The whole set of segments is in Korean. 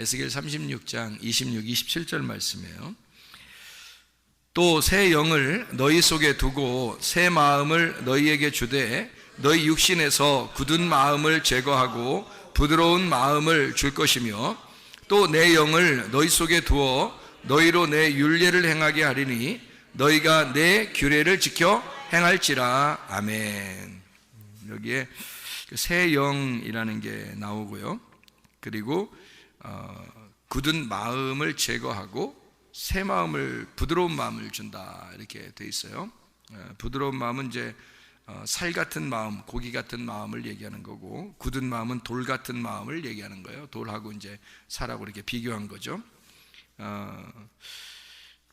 에스겔 36장 26, 27절 말씀이에요. 또 새 영을 너희 속에 두고 새 마음을 너희에게 주되 너희 육신에서 굳은 마음을 제거하고 부드러운 마음을 줄 것이며 또 내 영을 너희 속에 두어 너희로 내 율례를 행하게 하리니 너희가 내 규례를 지켜 행할지라. 아멘. 여기에 새 영이라는 게 나오고요. 그리고 굳은 마음을 제거하고 새 마음을, 부드러운 마음을 준다 이렇게 돼 있어요. 부드러운 마음은 이제 살 같은 마음, 고기 같은 마음을 얘기하는 거고, 굳은 마음은 돌 같은 마음을 얘기하는 거예요. 돌하고 이제 살하고 이렇게 비교한 거죠.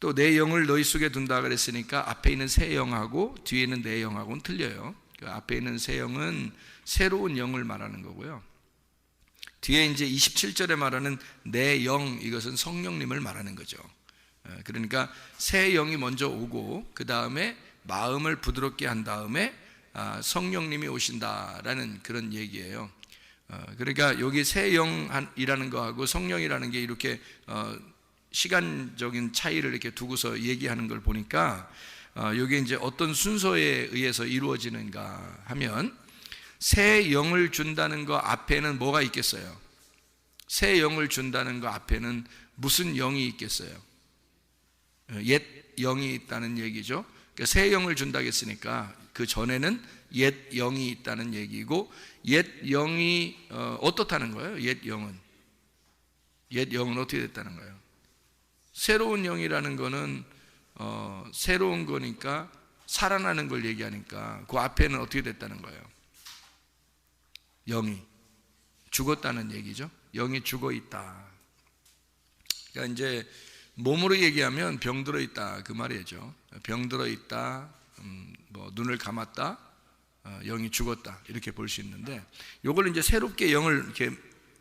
또 내 영을 너희 속에 둔다 그랬으니까 앞에 있는 새 영하고 뒤에 있는 내 영하고는 틀려요. 그 앞에 있는 새 영은 새로운 영을 말하는 거고요. 뒤에 이제 27절에 말하는 내 영, 이것은 성령님을 말하는 거죠. 그러니까 새 영이 먼저 오고 그 다음에 마음을 부드럽게 한 다음에 성령님이 오신다라는 그런 얘기예요. 그러니까 여기 새 영이라는 거하고 성령이라는 게 이렇게 시간적인 차이를 이렇게 두고서 얘기하는 걸 보니까 여기 이제 어떤 순서에 의해서 이루어지는가 하면 새 영을 준다는 거 앞에는 뭐가 있겠어요? 새 영을 준다는 거 앞에는 무슨 영이 있겠어요? 옛 영이 있다는 얘기죠. 그러니까 새 영을 준다고 했으니까 그 전에는 옛 영이 있다는 얘기고, 옛 영이 어떻다는 거예요? 옛 영은 어떻게 됐다는 거예요? 새로운 영이라는 거는 새로운 거니까 살아나는 걸 얘기하니까 그 앞에는 어떻게 됐다는 거예요? 영이 죽었다는 얘기죠. 영이 죽어 있다. 그러니까 이제 몸으로 얘기하면 병들어 있다 그 말이죠. 병들어 있다, 뭐 눈을 감았다, 영이 죽었다 이렇게 볼 수 있는데, 이걸 이제 새롭게 영을 이렇게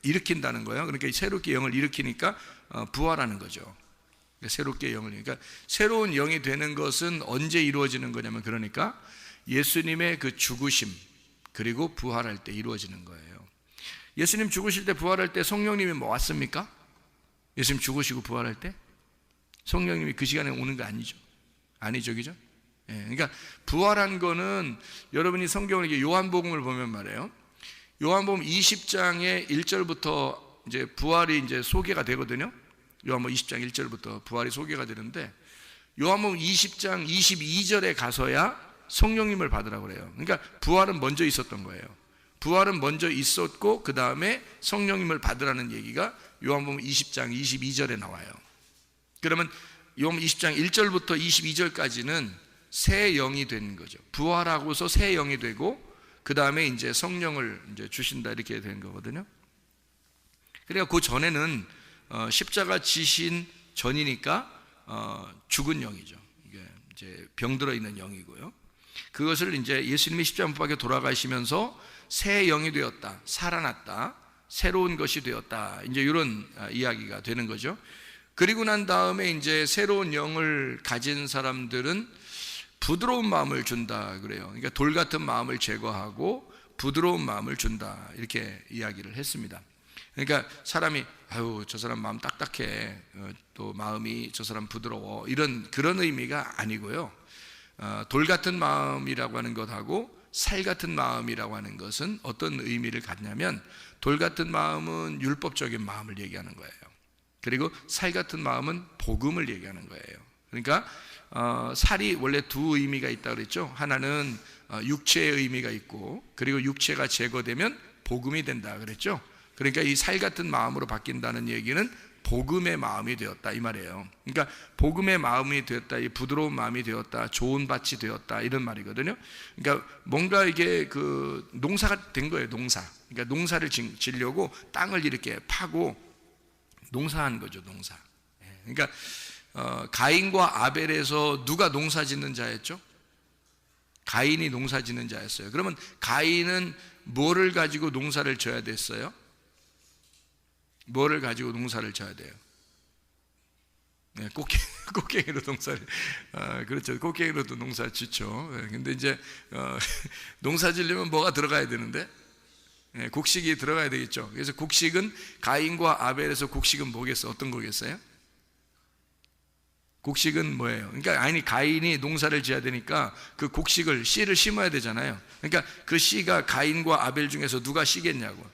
일으킨다는 거예요. 그러니까 새롭게 영을 일으키니까 부활하는 거죠. 그러니까 새롭게 영을, 그러니까 새로운 영이 되는 것은 언제 이루어지는 거냐면, 그러니까 예수님의 그 죽으심 그리고 부활할 때 이루어지는 거예요. 예수님 죽으실 때 부활할 때 성령님이 뭐 왔습니까? 예수님 죽으시고 부활할 때 성령님이 그 시간에 오는 거 아니죠. 그죠? 예, 그러니까 부활한 거는 여러분이 성경을 이렇게 요한복음을 보면 말이에요. 요한복음 20장의 1절부터 이제 부활이 이제 소개가 되거든요. 요한복음 20장 1절부터 부활이 소개가 되는데, 요한복음 20장 22절에 가서야 성령님을 받으라고 그래요. 그러니까 부활은 먼저 있었던 거예요. 부활은 먼저 있었고 그 다음에 성령님을 받으라는 얘기가 요한복음 20장 22절에 나와요. 그러면 요한복음 20장 1절부터 22절까지는 새 영이 된 거죠. 부활하고서 새 영이 되고 그 다음에 이제 성령을 이제 주신다 이렇게 된 거거든요. 그러니까 그 전에는 십자가 지신 전이니까 죽은 영이죠. 이게 이제 병들어 있는 영이고요. 그것을 이제 예수님이 십자가 못 박혀 돌아가시면서 새 영이 되었다, 살아났다, 새로운 것이 되었다, 이제 이런 이야기가 되는 거죠. 그리고 난 다음에 이제 새로운 영을 가진 사람들은 부드러운 마음을 준다 그래요. 그러니까 돌 같은 마음을 제거하고 부드러운 마음을 준다 이렇게 이야기를 했습니다. 그러니까 사람이 아유 저 사람 마음 딱딱해, 또 마음이 저 사람 부드러워, 그런 의미가 아니고요. 돌 같은 마음이라고 하는 것하고 살 같은 마음이라고 하는 것은 어떤 의미를 갖냐면, 돌 같은 마음은 율법적인 마음을 얘기하는 거예요. 그리고 살 같은 마음은 복음을 얘기하는 거예요. 그러니까 살이 원래 두 의미가 있다고 그랬죠. 하나는 육체의 의미가 있고, 그리고 육체가 제거되면 복음이 된다 그랬죠. 그러니까 이 살 같은 마음으로 바뀐다는 얘기는 복음의 마음이 되었다 이 말이에요. 그러니까 복음의 마음이 되었다, 이 부드러운 마음이 되었다, 좋은 밭이 되었다 이런 말이거든요. 그러니까 뭔가 이게 그 농사가 된 거예요. 농사. 그러니까 농사를 지려고 땅을 이렇게 파고 농사한 거죠. 농사. 그러니까 가인과 아벨에서 누가 농사 짓는 자였죠? 가인이 농사 짓는 자였어요. 그러면 가인은 뭐를 가지고 농사를 져야 됐어요? 뭐를 가지고 농사를 져야 돼요? 네, 꽃갱이로 농사를, 그렇죠. 꽃갱이로도 농사 짓죠. 근데 이제 농사 지려면 뭐가 들어가야 되는데? 곡식이 들어가야 되겠죠. 그래서 곡식은 가인과 아벨에서 곡식은 뭐겠어? 어떤 거겠어요? 곡식은 뭐예요? 그러니까 아니 가인이 농사를 지어야 되니까 그 곡식을 씨를 심어야 되잖아요. 그러니까 그 씨가 가인과 아벨 중에서 누가 씨겠냐고.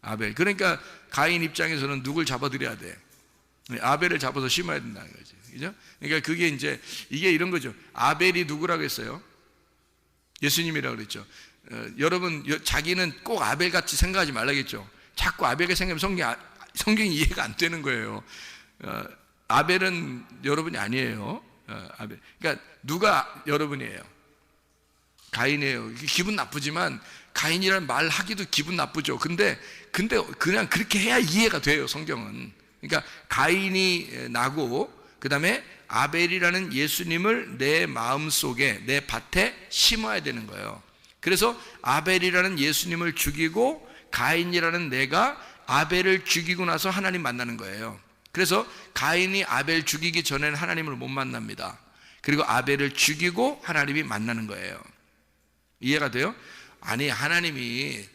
아벨. 그러니까 가인 입장에서는 누굴 잡아들여야 돼? 아벨을 잡아서 심어야 된다는 거지. 그죠? 그러니까 그게 이제 이게 이런 거죠. 아벨이 누구라고 했어요? 예수님이라고 그랬죠. 여러분 자기는 꼭 아벨같이 생각하지 말라겠죠. 자꾸 아벨같이 생각하면 성경이 이해가 안 되는 거예요. 아벨은 여러분이 아니에요. 아벨. 그러니까 누가 여러분이에요? 가인이에요. 기분 나쁘지만 가인이라는 말 하기도 기분 나쁘죠. 근데 그냥 그렇게 해야 이해가 돼요, 성경은. 그러니까 가인이 나고 그 다음에 아벨이라는 예수님을 내 마음속에 내 밭에 심어야 되는 거예요. 그래서 아벨이라는 예수님을 죽이고 가인이라는 내가 아벨을 죽이고 나서 하나님 만나는 거예요. 그래서 가인이 아벨 죽이기 전에는 하나님을 못 만납니다. 그리고 아벨을 죽이고 하나님이 만나는 거예요. 이해가 돼요? 아니 하나님이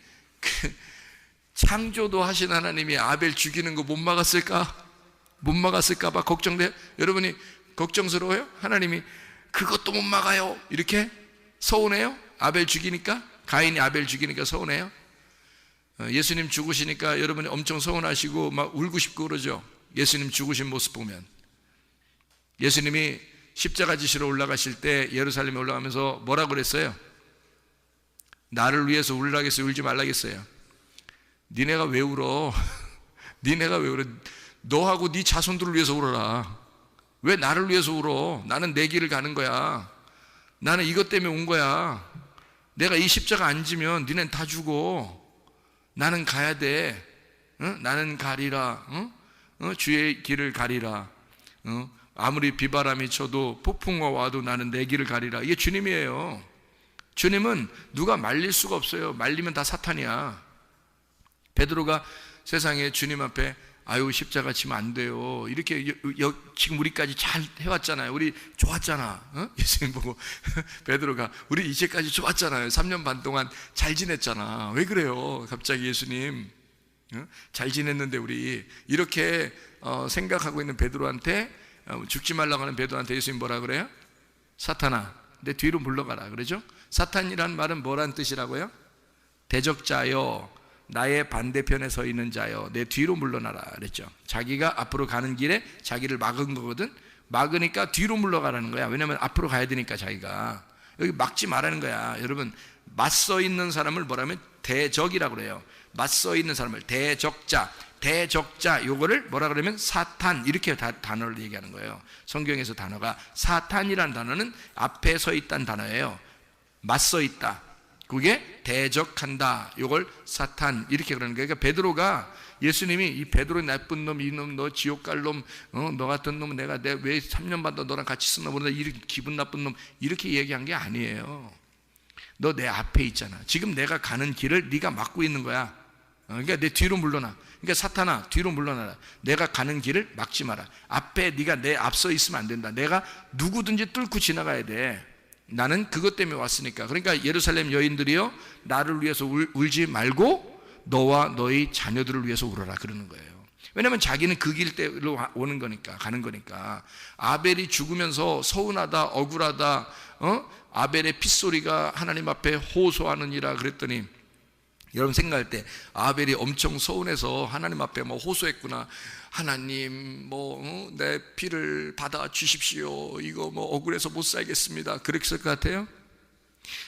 창조도 하신 하나님이 아벨 죽이는 거 못 막았을까? 못 막았을까 봐 걱정돼요? 여러분이 걱정스러워요? 하나님이 그것도 못 막아요 이렇게 서운해요? 아벨 죽이니까? 가인이 아벨 죽이니까 서운해요? 예수님 죽으시니까 여러분이 엄청 서운하시고 막 울고 싶고 그러죠? 예수님 죽으신 모습 보면. 예수님이 십자가 지시러 올라가실 때 예루살렘에 올라가면서 뭐라고 그랬어요? 나를 위해서 울라겠어요? 울지 말라겠어요? 니네가 왜 울어? 니네가 왜 울어? 너하고 네 자손들을 위해서 울어라. 왜 나를 위해서 울어? 나는 내 길을 가는 거야. 나는 이것 때문에 온 거야. 내가 이 십자가 안 지면 니넨 다 죽어. 나는 가야 돼. 응? 나는 가리라. 응? 주의 길을 가리라. 아무리 비바람이 쳐도 폭풍과 와도 나는 내 길을 가리라. 이게 주님이에요. 주님은 누가 말릴 수가 없어요. 말리면 다 사탄이야. 베드로가 세상에 주님 앞에 아유 십자가 지면 안 돼요 이렇게 지금 우리까지 잘 해왔잖아요. 우리 좋았잖아. 예수님 보고 베드로가 우리 이제까지 좋았잖아요. 3년 반 동안 잘 지냈잖아. 왜 그래요 갑자기 예수님? 잘 지냈는데 우리 이렇게 생각하고 있는 베드로한테 죽지 말라고 하는 베드로한테 예수님 뭐라 그래요? 사탄아 내 뒤로 물러가라 그러죠? 사탄이란 말은 뭐란 뜻이라고요? 대적자여 나의 반대편에 서 있는 자여 내 뒤로 물러나라 그랬죠. 자기가 앞으로 가는 길에 자기를 막은 거거든. 막으니까 뒤로 물러가라는 거야. 왜냐하면 앞으로 가야 되니까 자기가. 여기 막지 말라는 거야. 여러분 맞서 있는 사람을 뭐라면 대적이라고 그래요. 맞서 있는 사람을 대적자 요거를 뭐라 그러면 사탄 이렇게 단어를 얘기하는 거예요. 성경에서 단어가 사탄이라는 단어는 앞에 서 있다는 단어예요. 맞서 있다. 그게 대적한다. 이걸 사탄 이렇게 그러는 거예요. 그러니까 베드로가 예수님이 이 베드로 나쁜 놈, 이놈, 너 지옥 갈 놈, 너 같은 놈 내가 왜 3년 반 너랑 같이 쓰나 보다 이렇게 기분 나쁜 놈 이렇게 얘기한 게 아니에요. 너 내 앞에 있잖아. 지금 내가 가는 길을 네가 막고 있는 거야. 그러니까 내 뒤로 물러나. 그러니까 사탄아 뒤로 물러나라. 내가 가는 길을 막지 마라. 앞에 네가 내 앞서 있으면 안 된다. 내가 누구든지 뚫고 지나가야 돼. 나는 그것 때문에 왔으니까. 그러니까 예루살렘 여인들이요 나를 위해서 울지 말고 너와 너희 자녀들을 위해서 울어라 그러는 거예요. 왜냐하면 자기는 그 길대로 오는 거니까 가는 거니까. 아벨이 죽으면서 서운하다 억울하다 아벨의 핏소리가 하나님 앞에 호소하느니라 그랬더니 여러분 생각할 때 아벨이 엄청 서운해서 하나님 앞에 뭐 호소했구나. 하나님 내 피를 받아 주십시오. 이거 억울해서 못 살겠습니다. 그랬을 것 같아요?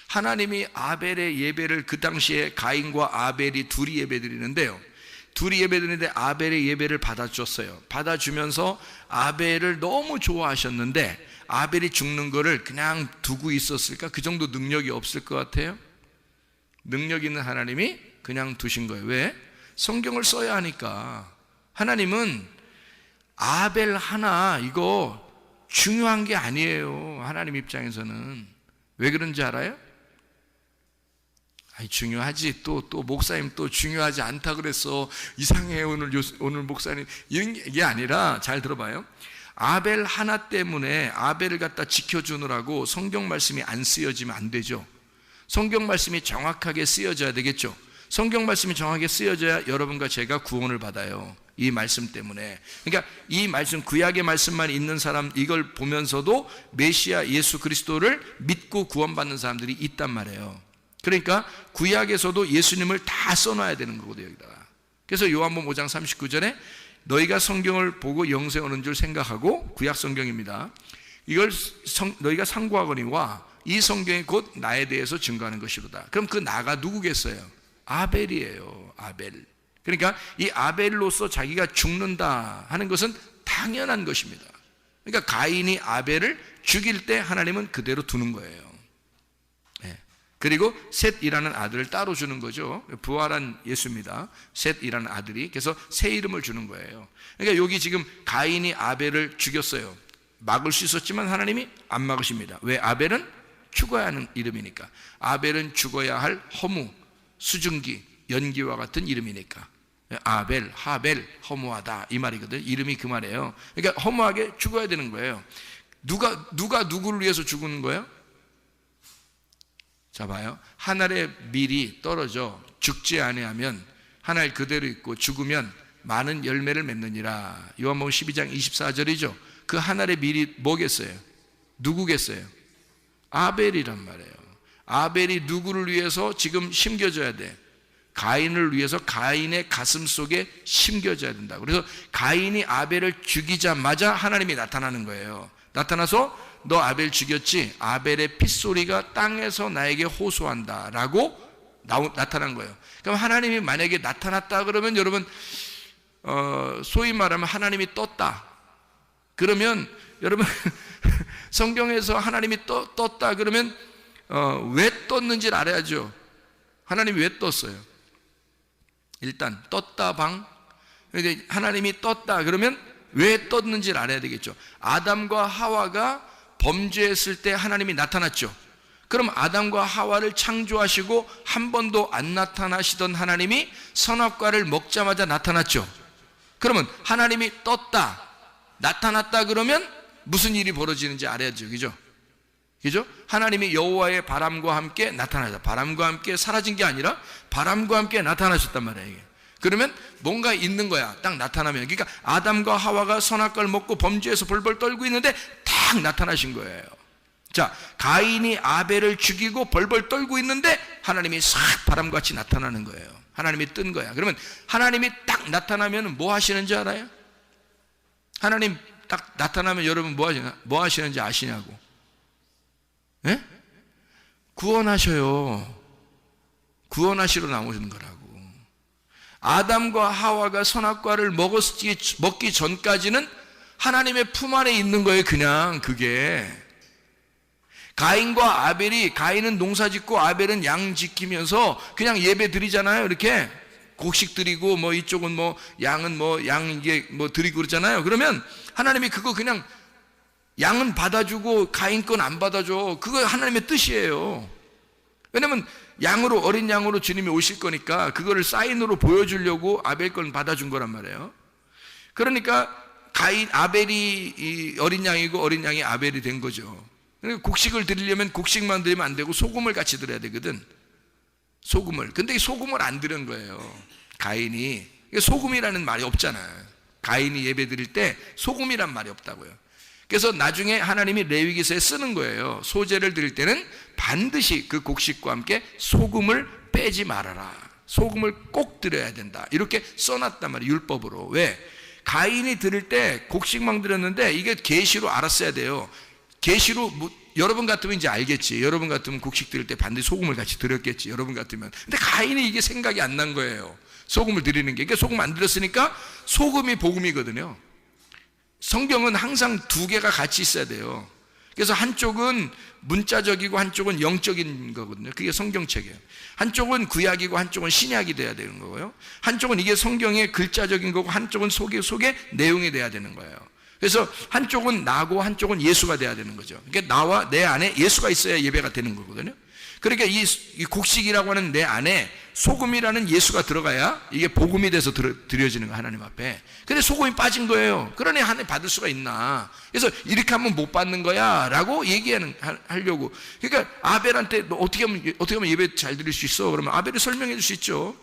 하나님이 아벨의 예배를 그 당시에 가인과 아벨이 둘이 예배드리는데요. 둘이 예배드리는데 아벨의 예배를 받아줬어요. 받아주면서 아벨을 너무 좋아하셨는데 아벨이 죽는 거를 그냥 두고 있었을까? 그 정도 능력이 없을 것 같아요? 능력 있는 하나님이 그냥 두신 거예요. 왜? 성경을 써야 하니까. 하나님은 아벨 하나 이거 중요한 게 아니에요. 하나님 입장에서는. 왜 그런지 알아요? 아니 중요하지. 또 목사님 또 중요하지 않다 그랬어. 이상해 오늘 목사님. 이런 게 아니라 잘 들어봐요. 아벨 하나 때문에 아벨을 갖다 지켜주느라고 성경 말씀이 안 쓰여지면 안 되죠. 성경 말씀이 정확하게 쓰여져야 되겠죠. 성경 말씀이 정확하게 쓰여져야 여러분과 제가 구원을 받아요. 이 말씀 때문에. 그러니까 이 말씀, 구약의 말씀만 있는 사람, 이걸 보면서도 메시아 예수 그리스도를 믿고 구원받는 사람들이 있단 말이에요. 그러니까 구약에서도 예수님을 다 써놔야 되는 거거든요, 여기다가. 그래서 요한복음 5장 39절에 너희가 성경을 보고 영생 얻는 줄 생각하고, 구약 성경입니다. 이걸 너희가 상고하거니와 이 성경이 곧 나에 대해서 증거하는 것이로다. 그럼 그 나가 누구겠어요? 아벨이에요. 아벨. 그러니까 이 아벨로서 자기가 죽는다 하는 것은 당연한 것입니다. 그러니까 가인이 아벨을 죽일 때 하나님은 그대로 두는 거예요. 네. 그리고 셋이라는 아들을 따로 주는 거죠. 부활한 예수입니다. 셋이라는 아들이. 그래서 새 이름을 주는 거예요. 그러니까 여기 지금 가인이 아벨을 죽였어요. 막을 수 있었지만 하나님이 안 막으십니다. 왜? 아벨은 죽어야 하는 이름이니까. 아벨은 죽어야 할 허무, 수증기, 연기와 같은 이름이니까. 아벨, 하벨, 허무하다 이 말이거든. 이름이 그 말이에요. 그러니까 허무하게 죽어야 되는 거예요. 누가 누구를 위해서 죽는 거예요? 자 봐요. 하늘의 밀이 떨어져 죽지 아니하면 하늘 그대로 있고 죽으면 많은 열매를 맺느니라. 요한복음 12장 24절이죠. 그 하늘의 밀이 뭐겠어요? 누구겠어요? 아벨이란 말이에요. 아벨이 누구를 위해서 지금 심겨져야 돼? 가인을 위해서 가인의 가슴 속에 심겨져야 된다. 그래서 가인이 아벨을 죽이자마자 하나님이 나타나는 거예요. 나타나서 너 아벨 죽였지? 아벨의 핏소리가 땅에서 나에게 호소한다 라고 나타난 거예요. 그럼 하나님이 만약에 나타났다 그러면 여러분 소위 말하면 하나님이 떴다 그러면 여러분 성경에서 하나님이 떴다 그러면 왜 떴는지를 알아야죠. 하나님이 왜 떴어요? 일단 떴다 방. 하나님이 떴다 그러면 왜 떴는지를 알아야 되겠죠. 아담과 하와가 범죄했을 때 하나님이 나타났죠. 그럼 아담과 하와를 창조하시고 한 번도 안 나타나시던 하나님이 선악과를 먹자마자 나타났죠. 그러면 하나님이 떴다, 나타났다 그러면 무슨 일이 벌어지는지 알아야죠. 그죠? 그죠? 하나님이 여호와의 바람과 함께 나타나자. 바람과 함께 사라진 게 아니라 바람과 함께 나타나셨단 말이에요. 이게. 그러면 뭔가 있는 거야. 딱 나타나면. 그러니까 아담과 하와가 선악과를 먹고 범죄해서 벌벌 떨고 있는데 딱 나타나신 거예요. 자, 가인이 아벨을 죽이고 벌벌 떨고 있는데 하나님이 싹 바람같이 나타나는 거예요. 하나님이 뜬 거야. 그러면 하나님이 딱 나타나면 뭐 하시는지 알아요? 하나님 딱 나타나면 여러분 뭐 하시는지 아시냐고? 예? 구원하셔요. 구원하시러 나오는 거라고. 아담과 하와가 선악과를 먹기 전까지는 하나님의 품 안에 있는 거예요. 그냥 그게. 가인과 아벨이, 가인은 농사 짓고 아벨은 양 지키면서 그냥 예배 드리잖아요. 이렇게 곡식 드리고 뭐 이쪽은 뭐 양은 뭐 양 이게 뭐 드리고 그러잖아요. 그러면 하나님이 그거 그냥 양은 받아주고 가인 건 안 받아줘. 그거 하나님의 뜻이에요. 왜냐면 양으로, 어린 양으로 주님이 오실 거니까 그거를 사인으로 보여주려고 아벨 건 받아준 거란 말이에요. 그러니까 아벨이 이 어린 양이고 어린 양이 아벨이 된 거죠. 그러니까 곡식을 드리려면 곡식만 드리면 안 되고 소금을 같이 드려야 되거든. 소금을. 근데 이 소금을 안 드린 거예요. 가인이. 소금이라는 말이 없잖아요. 가인이 예배 드릴 때 소금이란 말이 없다고요. 그래서 나중에 하나님이 레위기서에 쓰는 거예요. 소제를 드릴 때는 반드시 그 곡식과 함께 소금을 빼지 말아라. 소금을 꼭 드려야 된다. 이렇게 써놨단 말이에요. 율법으로. 왜? 가인이 드릴 때 곡식만 드렸는데 이게 계시로 알았어야 돼요. 계시로 여러분 같으면 이제 알겠지. 여러분 같으면 곡식 드릴 때 반드시 소금을 같이 드렸겠지. 여러분 같으면. 근데 가인이 이게 생각이 안 난 거예요. 소금을 드리는 게. 그러니까 소금 안 드렸으니까 소금이 복음이거든요. 성경은 항상 두 개가 같이 있어야 돼요. 그래서 한쪽은 문자적이고 한쪽은 영적인 거거든요. 그게 성경책이에요. 한쪽은 구약이고 한쪽은 신약이 돼야 되는 거고요. 한쪽은 이게 성경의 글자적인 거고 한쪽은 속에 내용이 돼야 되는 거예요. 그래서 한쪽은 나고 한쪽은 예수가 돼야 되는 거죠. 그러니까 나와 내 안에 예수가 있어야 예배가 되는 거거든요. 그러니까 이 곡식이라고 하는 내 안에 소금이라는 예수가 들어가야 이게 복음이 돼서 드려지는 거야, 하나님 앞에. 근데 소금이 빠진 거예요. 그러니 하나님 받을 수가 있나? 그래서 이렇게 하면 못 받는 거야 라고 하려고. 그러니까 아벨한테 너 어떻게 하면 예배 잘 드릴 수 있어? 그러면 아벨이 설명해 줄 수 있죠.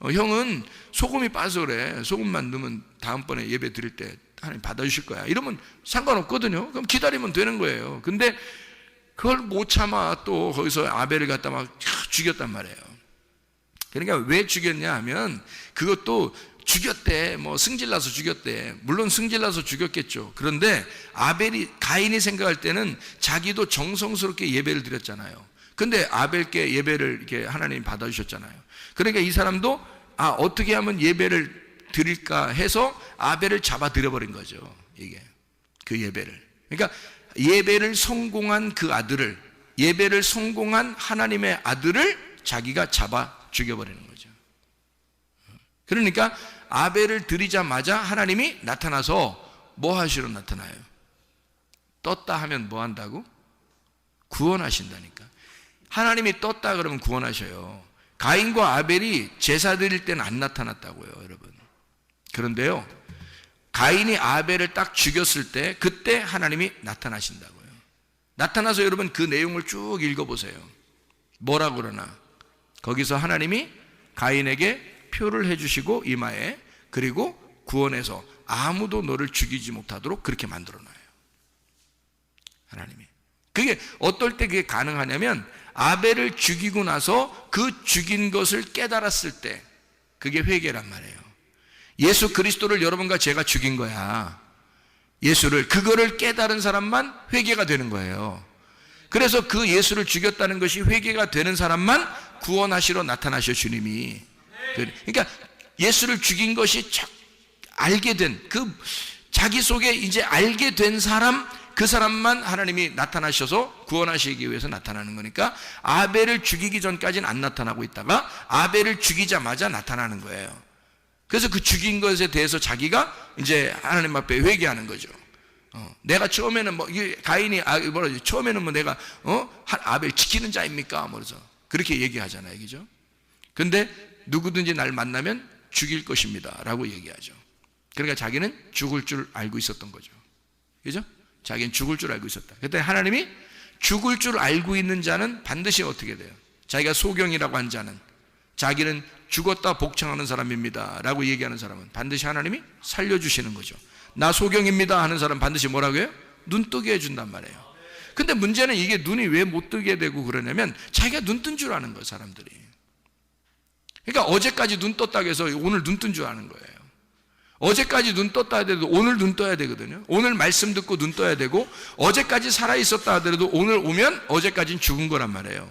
형은 소금이 빠져 그래. 소금만 넣으면 다음번에 예배 드릴 때 하나님 받아주실 거야. 이러면 상관없거든요. 그럼 기다리면 되는 거예요. 근데 그걸 못 참아 또 거기서 아벨을 갖다 막 죽였단 말이에요. 그러니까 왜 죽였냐 하면 그것도 죽였대. 뭐 승질나서 죽였대. 물론 승질나서 죽였겠죠. 그런데 가인이 생각할 때는 자기도 정성스럽게 예배를 드렸잖아요. 근데 아벨께 예배를 이렇게 하나님이 받아주셨잖아요. 그러니까 이 사람도 어떻게 하면 예배를 드릴까 해서 아벨을 잡아 들여버린 거죠. 이게 그 예배를. 그러니까 예배를 성공한 그 아들을, 예배를 성공한 하나님의 아들을 자기가 잡아 죽여버리는 거죠. 그러니까 아벨을 드리자마자 하나님이 나타나서 뭐 하시러 나타나요? 떴다 하면 뭐 한다고? 구원하신다니까. 하나님이 떴다 그러면 구원하셔요. 가인과 아벨이 제사 드릴 때는 안 나타났다고요, 여러분. 그런데요, 가인이 아벨을 딱 죽였을 때 그때 하나님이 나타나신다고요. 나타나서 여러분 그 내용을 쭉 읽어보세요. 뭐라고 그러나? 거기서 하나님이 가인에게 표를 해주시고 이마에, 그리고 구원해서 아무도 너를 죽이지 못하도록 그렇게 만들어놔요, 하나님이. 그게 어떨 때 그게 가능하냐면 아벨을 죽이고 나서 그 죽인 것을 깨달았을 때, 그게 회개란 말이에요. 예수 그리스도를 여러분과 제가 죽인 거야. 예수를, 그거를 깨달은 사람만 회개가 되는 거예요. 그래서 그 예수를 죽였다는 것이 회개가 되는 사람만 구원하시러 나타나셔, 주님이. 그러니까 예수를 죽인 것이 알게 된, 자기 속에 이제 알게 된 사람, 그 사람만 하나님이 나타나셔서 구원하시기 위해서 나타나는 거니까 아벨을 죽이기 전까지는 안 나타나고 있다가 아벨을 죽이자마자 나타나는 거예요. 그래서 그 죽인 것에 대해서 자기가 이제 하나님 앞에 회개하는 거죠. 내가 처음에는 가인이 처음에는 내가 아벨 지키는 자입니까? 그래서 그렇게 얘기하잖아요, 그죠? 근데 누구든지 날 만나면 죽일 것입니다 라고 얘기하죠. 그러니까 자기는 죽을 줄 알고 있었던 거죠, 그죠? 자기는 죽을 줄 알고 있었다. 그때 하나님이 죽을 줄 알고 있는 자는 반드시 어떻게 돼요? 자기가 소경이라고 한 자는, 자기는 죽었다 복창하는 사람입니다 라고 얘기하는 사람은 반드시 하나님이 살려주시는 거죠. 나 소경입니다 하는 사람 반드시 뭐라고 해요? 눈 뜨게 해준단 말이에요. 근데 문제는 이게 눈이 왜 못 뜨게 되고 그러냐면 자기가 눈 뜬 줄 아는 거예요, 사람들이. 그러니까 어제까지 눈 떴다고 해서 오늘 눈 뜬 줄 아는 거예요. 어제까지 눈 떴다 하더라도 오늘 눈 떠야 되거든요. 오늘 말씀 듣고 눈 떠야 되고, 어제까지 살아있었다 하더라도 오늘 오면 어제까지는 죽은 거란 말이에요.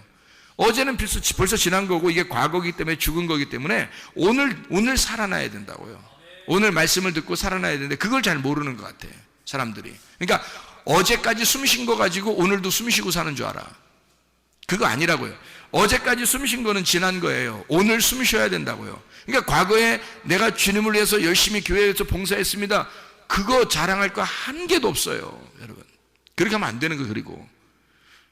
어제는 벌써 지난 거고 이게 과거이기 때문에 죽은 거기 때문에 오늘 살아나야 된다고요. 오늘 말씀을 듣고 살아나야 되는데 그걸 잘 모르는 것 같아요, 사람들이. 그러니까 어제까지 숨 쉰 거 가지고 오늘도 숨 쉬고 사는 줄 알아. 그거 아니라고요. 어제까지 숨 쉰 거는 지난 거예요. 오늘 숨 쉬어야 된다고요. 그러니까 과거에 내가 주님을 위해서 열심히 교회에서 봉사했습니다, 그거 자랑할 거 한 개도 없어요, 여러분. 그렇게 하면 안 되는 거. 그리고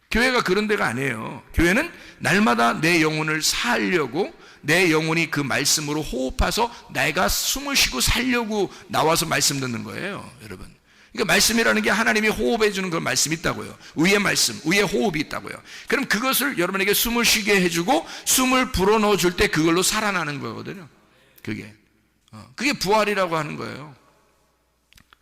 교회가 그런 데가 아니에요. 교회는 날마다 내 영혼을 살려고, 내 영혼이 그 말씀으로 호흡해서 내가 숨을 쉬고 살려고 나와서 말씀 듣는 거예요, 여러분. 그러니까 말씀이라는 게 하나님이 호흡해 주는 그런 말씀이 있다고요. 의의 말씀, 의의 호흡이 있다고요. 그럼 그것을 여러분에게 숨을 쉬게 해주고 숨을 불어넣어 줄 때 그걸로 살아나는 거거든요. 그게 부활이라고 하는 거예요.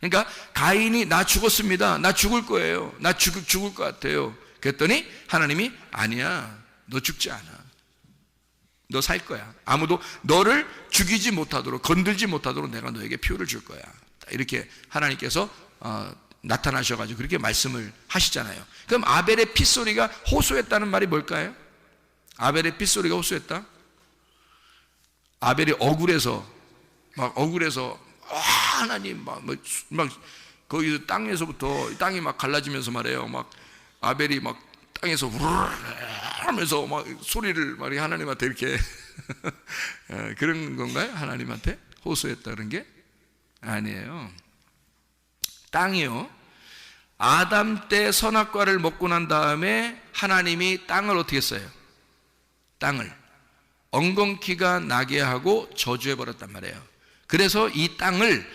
그러니까 가인이 나 죽었습니다, 나 죽을 거예요, 나 죽을 것 같아요. 그랬더니 하나님이 아니야, 너 죽지 않아, 너 살 거야. 아무도 너를 죽이지 못하도록, 건들지 못하도록 내가 너에게 표를 줄 거야. 이렇게 하나님께서 나타나셔가지고 그렇게 말씀을 하시잖아요. 그럼 아벨의 핏소리가 호소했다는 말이 뭘까요? 아벨의 핏소리가 호소했다? 아벨이 억울해서 하나님 막 거기서 땅이 막 갈라지면서 말해요. 막 아벨이 막 땅에서 우르르 하면서 막 소리를 막 하나님한테 이렇게 그런 건가요? 하나님한테 호소했다는 게 아니에요. 땅이요, 아담 때 선악과를 먹고 난 다음에 하나님이 땅을 어떻게 했어요? 땅을 엉겅퀴가 나게 하고 저주해 버렸단 말이에요. 그래서 이 땅을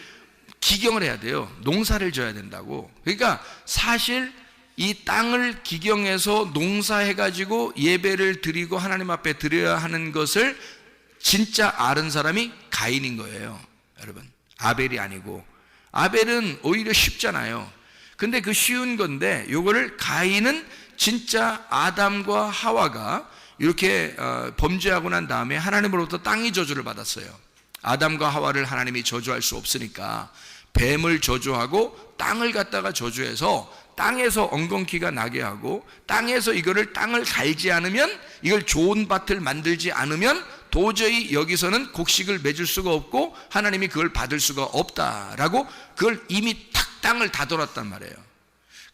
기경을 해야 돼요. 농사를 져야 된다고. 그러니까 사실 이 땅을 기경해서 농사해가지고 예배를 드리고 하나님 앞에 드려야 하는 것을 진짜 아는 사람이 가인인 거예요. 여러분, 아벨이 아니고. 아벨은 오히려 쉽잖아요. 근데 그 쉬운 건데 요거를 가인은 진짜 아담과 하와가 이렇게 범죄하고 난 다음에 하나님으로부터 땅이 저주를 받았어요. 아담과 하와를 하나님이 저주할 수 없으니까 뱀을 저주하고 땅을 갖다가 저주해서 땅에서 엉겅퀴가 나게 하고 땅에서 땅을 갈지 않으면, 이걸 좋은 밭을 만들지 않으면 도저히 여기서는 곡식을 맺을 수가 없고 하나님이 그걸 받을 수가 없다라고 그걸 이미 탁 땅을 다돌았단 말이에요.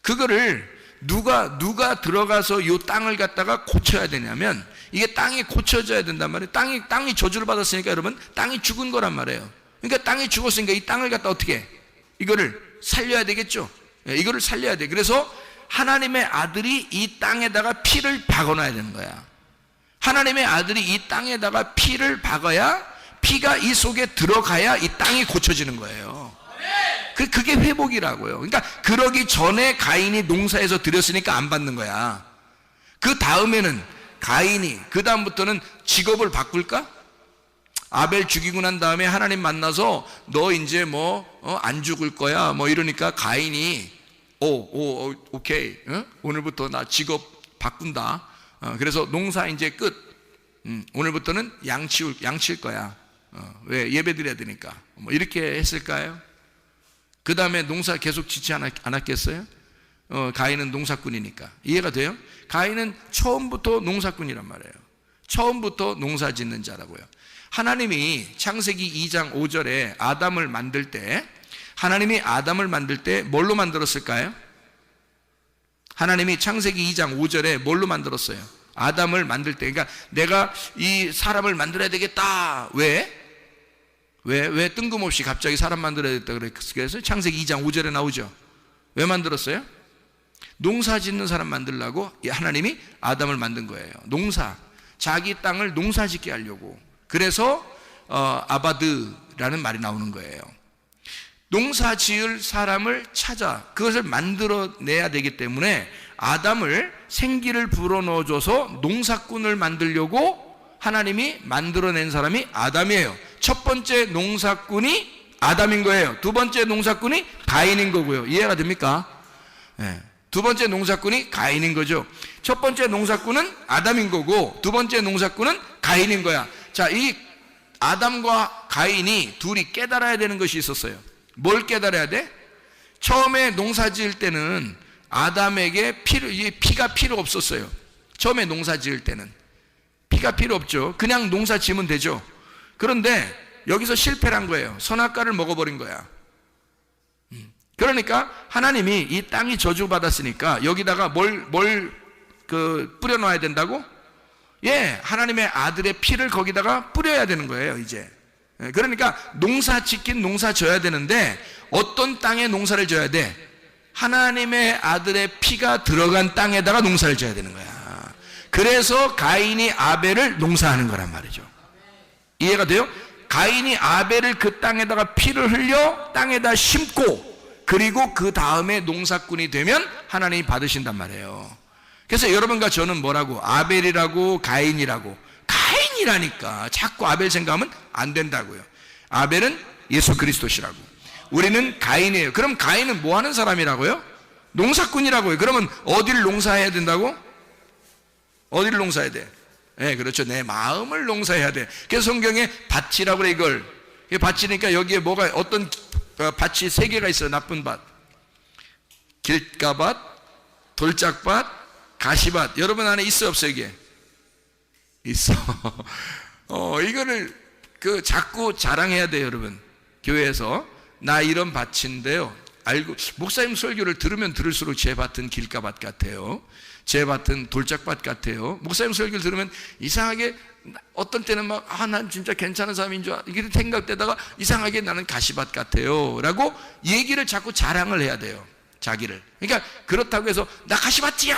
그거를 누가 들어가서 이 땅을 갖다가 고쳐야 되냐면, 이게 땅이 고쳐져야 된단 말이에요. 땅이 저주를 받았으니까 여러분, 땅이 죽은 거란 말이에요. 그러니까 땅이 죽었으니까 이 땅을 갖다 어떻게 이거를 살려야 되겠죠. 이거를 살려야 돼. 그래서 하나님의 아들이 이 땅에다가 피를 박아놔야 되는 거야. 하나님의 아들이 이 땅에다가 피를 박아야, 피가 이 속에 들어가야 이 땅이 고쳐지는 거예요. 그게 회복이라고요. 그러니까 그러기 전에 가인이 농사에서 드렸으니까 안 받는 거야. 그 다음에는 가인이, 그 다음부터는 직업을 바꿀까? 아벨 죽이고 난 다음에 하나님 만나서 너 이제 안 죽을 거야 이러니까 가인이 오케이, 오늘부터 나 직업 바꾼다. 그래서 농사 이제 끝. 오늘부터는 양칠 거야. 왜? 예배 드려야 되니까. 이렇게 했을까요? 그 다음에 농사 계속 짓지 않았겠어요? 가인은 농사꾼이니까. 이해가 돼요? 가인은 처음부터 농사꾼이란 말이에요. 처음부터 농사 짓는 자라고요. 하나님이 창세기 2장 5절에 아담을 만들 때, 하나님이 아담을 만들 때 뭘로 만들었을까요? 하나님이 창세기 2장 5절에 뭘로 만들었어요? 아담을 만들 때. 그러니까 내가 이 사람을 만들어야 되겠다. 왜 뜬금없이 갑자기 사람 만들어야 되겠다 그래서 창세기 2장 5절에 나오죠. 왜 만들었어요? 농사 짓는 사람 만들려고 하나님이 아담을 만든 거예요. 자기 땅을 농사 짓게 하려고. 그래서 아바드라는 말이 나오는 거예요. 농사 지을 사람을 찾아 그것을 만들어내야 되기 때문에 아담을 생기를 불어넣어줘서 농사꾼을 만들려고 하나님이 만들어낸 사람이 아담이에요. 첫 번째 농사꾼이 아담인 거예요. 두 번째 농사꾼이 가인인 거고요. 이해가 됩니까? 네. 두 번째 농사꾼이 가인인 거죠. 첫 번째 농사꾼은 아담인 거고 두 번째 농사꾼은 가인인 거야. 자, 이 아담과 가인이 둘이 깨달아야 되는 것이 있었어요. 뭘 깨달아야 돼? 처음에 농사 지을 때는 아담에게 피가 필요 없었어요. 처음에 농사 지을 때는 피가 필요 없죠. 그냥 농사 지으면 되죠. 그런데 여기서 실패를 한 거예요. 선악과를 먹어버린 거야. 그러니까 하나님이 이 땅이 저주받았으니까 여기다가 뭘 뿌려놔야 된다고? 하나님의 아들의 피를 거기다가 뿌려야 되는 거예요, 이제. 그러니까 농사 짓긴 농사 져야 되는데 어떤 땅에 농사를 져야 돼? 하나님의 아들의 피가 들어간 땅에다가 농사를 져야 되는 거야. 그래서 가인이 아벨을 농사하는 거란 말이죠. 이해가 돼요? 가인이 아벨을 그 땅에다가 피를 흘려 땅에다 심고 그리고 그 다음에 농사꾼이 되면 하나님이 받으신단 말이에요. 그래서 여러분과 저는 뭐라고? 아벨이라고 가인이라고. 가인이라니까 자꾸 아벨 생각하면 안 된다고요. 아벨은 예수 그리스도시라고. 우리는 가인이에요. 그럼 가인은 뭐 하는 사람이라고요? 농사꾼이라고요. 그러면 어디를 농사해야 된다고? 어디를 농사해야 돼? 네, 그렇죠. 내 마음을 농사해야 돼. 그래서 성경에 밭이라고 그래, 이걸. 밭이니까 여기에 뭐가, 어떤 밭이 세 개가 있어요. 나쁜 밭. 길가밭, 돌짝밭, 가시밭. 여러분 안에 있어, 없어, 이게? 있어. 이거를 자꾸 자랑해야 돼요, 여러분. 교회에서. 나 이런 밭인데요. 알고, 목사님 설교를 들으면 들을수록 제 밭은 길가밭 같아요. 제 밭은 돌짝밭 같아요. 목사님 설교를 들으면 이상하게 어떤 때는 난 진짜 괜찮은 사람인 줄 이렇게 생각되다가 이상하게 나는 가시밭 같아요. 라고 얘기를 자꾸 자랑을 해야 돼요. 자기를. 그러니까 그렇다고 해서 나 가시밭이야!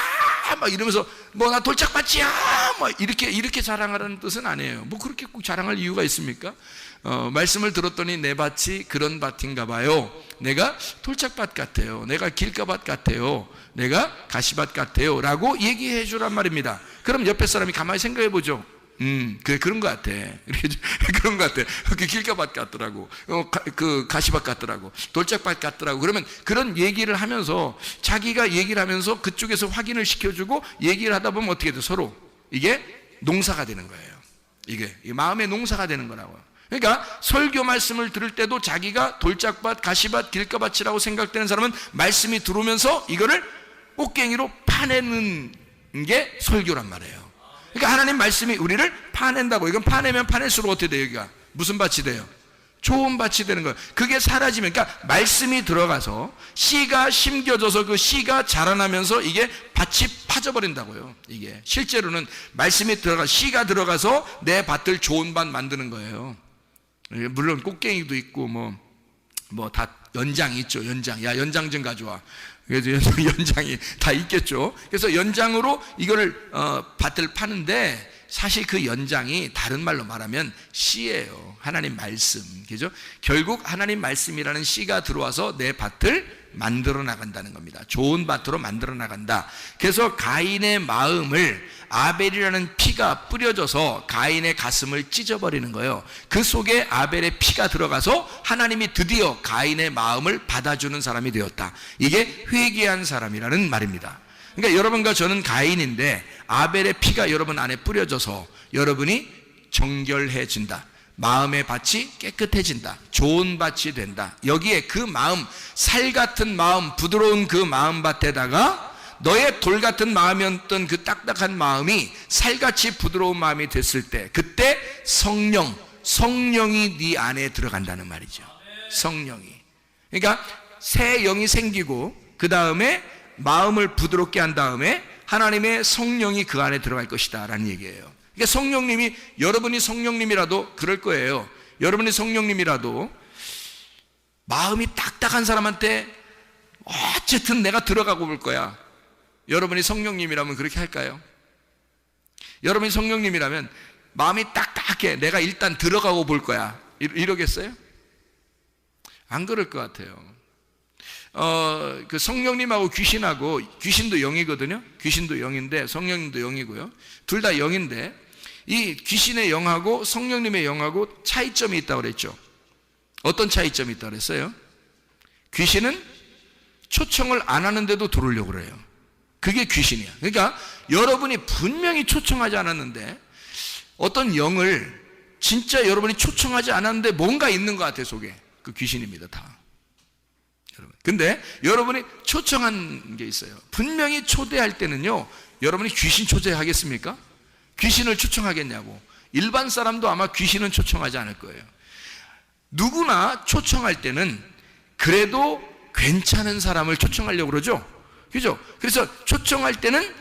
막 이러면서 뭐 나 돌짝밭이야 막 이렇게 자랑하라는 뜻은 아니에요. 뭐 그렇게 꼭 자랑할 이유가 있습니까? 말씀을 들었더니 내 밭이 그런 밭인가 봐요. 내가 돌짝밭 같아요. 내가 길가밭 같아요. 내가 가시밭 같아요 라고 얘기해 주란 말입니다. 그럼 옆에 사람이 가만히 생각해 보죠. 그래, 그런 것 같아. 이렇게, 그런 것 같아. 그 길가밭 같더라고. 그 가시밭 같더라고. 돌짝밭 같더라고. 그러면 그런 얘기를 하면서 자기가 얘기를 하면서 그쪽에서 확인을 시켜주고 얘기를 하다 보면 어떻게 돼? 서로 이게 농사가 되는 거예요. 이게 마음의 농사가 되는 거라고요. 그러니까 설교 말씀을 들을 때도 자기가 돌짝밭, 가시밭, 길가밭이라고 생각되는 사람은 말씀이 들어오면서 이거를 꽃갱이로 파내는 게 설교란 말이에요. 그러니까 하나님 말씀이 우리를 파낸다고. 이건 파내면 파낼수록 어떻게 돼요? 여기가 무슨 밭이 돼요? 좋은 밭이 되는 거예요. 그게 사라지면, 그러니까 말씀이 들어가서 씨가 심겨져서 그 씨가 자라나면서 이게 밭이 파져버린다고요. 이게 실제로는 말씀이 들어가, 씨가 들어가서 내 밭을 좋은 밭 만드는 거예요. 물론 꽃갱이도 있고 뭐 다 연장이 있죠. 연장. 야, 연장 좀 가져와. 그래서 연장이 다 있겠죠. 그래서 연장으로 이거를 밭을 파는데, 사실 그 연장이 다른 말로 말하면 씨예요. 하나님 말씀. 그죠? 결국 하나님 말씀이라는 씨가 들어와서 내 밭을 만들어 나간다는 겁니다. 좋은 밭으로 만들어 나간다. 그래서 가인의 마음을 아벨이라는 피가 뿌려져서 가인의 가슴을 찢어버리는 거예요. 그 속에 아벨의 피가 들어가서 하나님이 드디어 가인의 마음을 받아주는 사람이 되었다. 이게 회개한 사람이라는 말입니다. 그러니까 여러분과 저는 가인인데 아벨의 피가 여러분 안에 뿌려져서 여러분이 정결해진다. 마음의 밭이 깨끗해진다. 좋은 밭이 된다. 여기에 그 마음, 살 같은 마음, 부드러운 그 마음밭에다가 너의 돌 같은 마음이었던 그 딱딱한 마음이 살같이 부드러운 마음이 됐을 때, 그때 성령이 네 안에 들어간다는 말이죠. 성령이. 그러니까 새 영이 생기고 그 다음에 마음을 부드럽게 한 다음에 하나님의 성령이 그 안에 들어갈 것이다 라는 얘기예요. 그러니까 성령님이, 여러분이 성령님이라도 그럴 거예요. 여러분이 성령님이라도 마음이 딱딱한 사람한테 어쨌든 내가 들어가고 볼 거야. 여러분이 성령님이라면 그렇게 할까요? 여러분이 성령님이라면 마음이 딱딱해, 내가 일단 들어가고 볼 거야, 이러겠어요? 안 그럴 것 같아요. 그 성령님하고 귀신하고, 귀신도 영이거든요. 귀신도 영인데 성령님도 영이고요. 둘 다 영인데 이 귀신의 영하고 성령님의 영하고 차이점이 있다고 그랬죠. 어떤 차이점이 있다고 그랬어요? 귀신은 초청을 안 하는데도 들어오려고 그래요. 그게 귀신이야. 그러니까 여러분이 분명히 초청하지 않았는데 어떤 영을 진짜 여러분이 초청하지 않았는데 뭔가 있는 것 같아, 속에. 그 귀신입니다, 다. 근데 여러분이 초청한 게 있어요. 분명히 초대할 때는요, 여러분이 귀신 초대하겠습니까? 귀신을 초청하겠냐고. 일반 사람도 아마 귀신은 초청하지 않을 거예요. 누구나 초청할 때는 그래도 괜찮은 사람을 초청하려고 그러죠. 그죠? 그래서 초청할 때는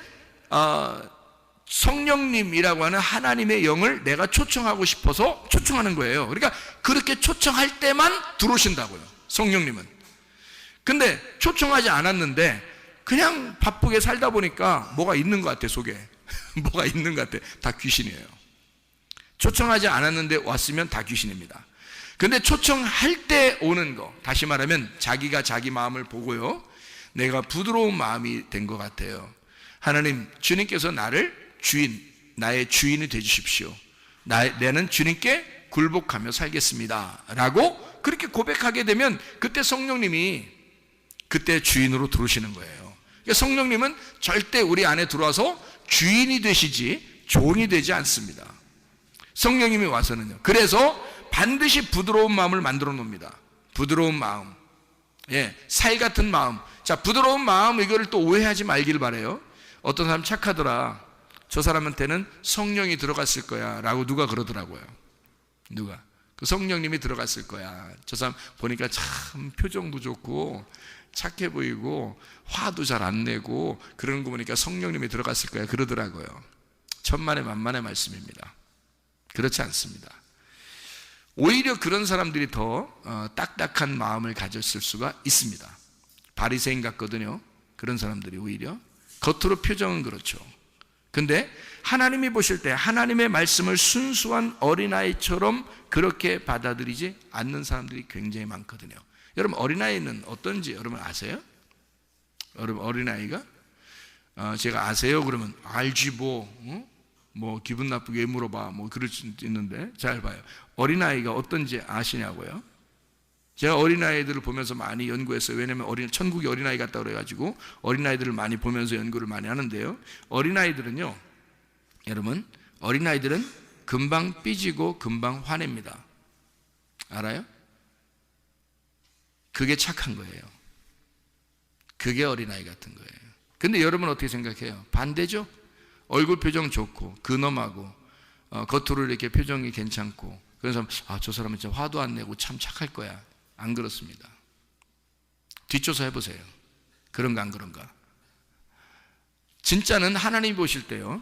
성령님이라고 하는 하나님의 영을 내가 초청하고 싶어서 초청하는 거예요. 그러니까 그렇게 초청할 때만 들어오신다고요, 성령님은. 근데 초청하지 않았는데 그냥 바쁘게 살다 보니까 뭐가 있는 것 같아, 속에. 뭐가 있는 것 같아. 다 귀신이에요. 초청하지 않았는데 왔으면 다 귀신입니다. 근데 초청할 때 오는 거, 다시 말하면 자기가 자기 마음을 보고요, 내가 부드러운 마음이 된 것 같아요. 하나님, 주님께서 나를 나의 주인이 되주십시오. 나는 주님께 굴복하며 살겠습니다 라고 그렇게 고백하게 되면 그때 성령님이 그때 주인으로 들어오시는 거예요. 그러니까 성령님은 절대 우리 안에 들어와서 주인이 되시지 종이 되지 않습니다. 성령님이 와서는요, 그래서 반드시 부드러운 마음을 만들어 놓습니다. 부드러운 마음, 살 같은 마음. 자, 부드러운 마음, 이거를 또 오해하지 말길 바래요. 어떤 사람 착하더라, 저 사람한테는 성령이 들어갔을 거야 라고 누가 그러더라고요. 누가? 그 성령님이 들어갔을 거야. 저 사람 보니까 참 표정도 좋고 착해 보이고 화도 잘 안 내고 그러는 거 보니까 성령님이 들어갔을 거야 그러더라고요. 천만의 만만의 말씀입니다. 그렇지 않습니다. 오히려 그런 사람들이 더 딱딱한 마음을 가졌을 수가 있습니다. 바리새인 같거든요. 그런 사람들이 오히려. 겉으로 표정은 그렇죠. 근데 하나님이 보실 때 하나님의 말씀을 순수한 어린아이처럼 그렇게 받아들이지 않는 사람들이 굉장히 많거든요. 여러분, 어린아이는 어떤지 여러분 아세요? 여러분, 어린아이가 제가 아세요? 그러면 알지 뭐 기분 나쁘게 왜 물어봐, 뭐 그럴 수 있는데, 잘 봐요. 어린아이가 어떤지 아시냐고요? 제가 어린아이들을 보면서 많이 연구했어요. 왜냐하면 천국이 어린아이 같다고 그래가지고 어린아이들을 많이 보면서 연구를 많이 하는데요, 어린아이들은요, 여러분, 어린아이들은 금방 삐지고 금방 화냅니다. 알아요? 그게 착한 거예요. 그게 어린아이 같은 거예요. 근데 여러분 어떻게 생각해요? 반대죠? 얼굴 표정 좋고 근엄하고 겉으로 이렇게 표정이 괜찮고, 그래서 저 사람은 진짜 화도 안 내고 참 착할 거야. 안 그렇습니다. 뒷조사 해보세요. 그런가 안 그런가? 진짜는 하나님이 보실 때요,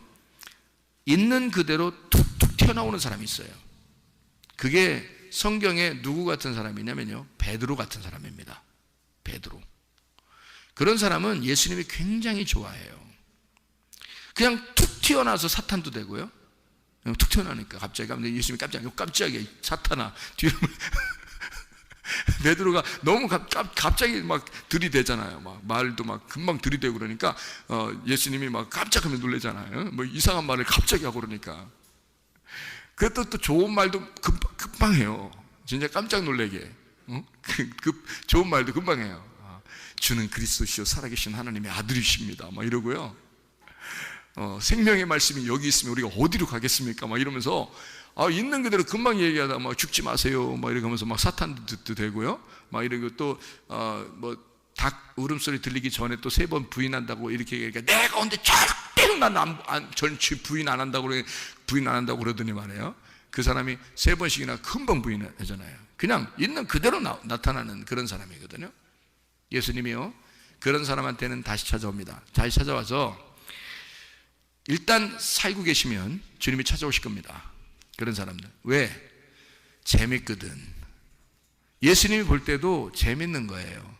있는 그대로 툭툭 튀어나오는 사람이 있어요. 그게 성경에 누구 같은 사람이냐면요, 베드로 같은 사람입니다. 베드로. 그런 사람은 예수님이 굉장히 좋아해요. 그냥 툭 튀어나와서 사탄도 되고요. 툭 튀어나오니까 갑자기 예수님이 깜짝이야 사탄아 뒤로 베드로가 너무 갑자기 막 들이대잖아요. 막 말도 막 금방 들이대고 그러니까 예수님이 막 깜짝하면 놀래잖아요. 뭐 이상한 말을 갑자기 하고 그러니까. 그것도 또 좋은 말도 금방 해요. 진짜 깜짝 놀래게. 좋은 말도 금방 해요. 주는 그리스도시요 살아계신 하나님의 아들이십니다, 막 이러고요. 생명의 말씀이 여기 있으면 우리가 어디로 가겠습니까? 막 이러면서 있는 그대로 금방 얘기하다 막 죽지 마세요, 막 이렇게 하면서 막 사탄도 되고요. 막 이러고 또 뭐 닭 울음소리 들리기 전에 또 3번 부인한다고 이렇게 얘기하니까 내가 언제 절대로 전 부인 안 한다고 그러더니 말이에요. 그 사람이 3번씩이나 금방 부인하잖아요. 그냥 있는 그대로 나타나는 그런 사람이거든요. 예수님이요, 그런 사람한테는 다시 찾아옵니다. 다시 찾아와서 일단 살고 계시면 주님이 찾아오실 겁니다. 그런 사람들. 왜? 재밌거든. 예수님이 볼 때도 재밌는 거예요.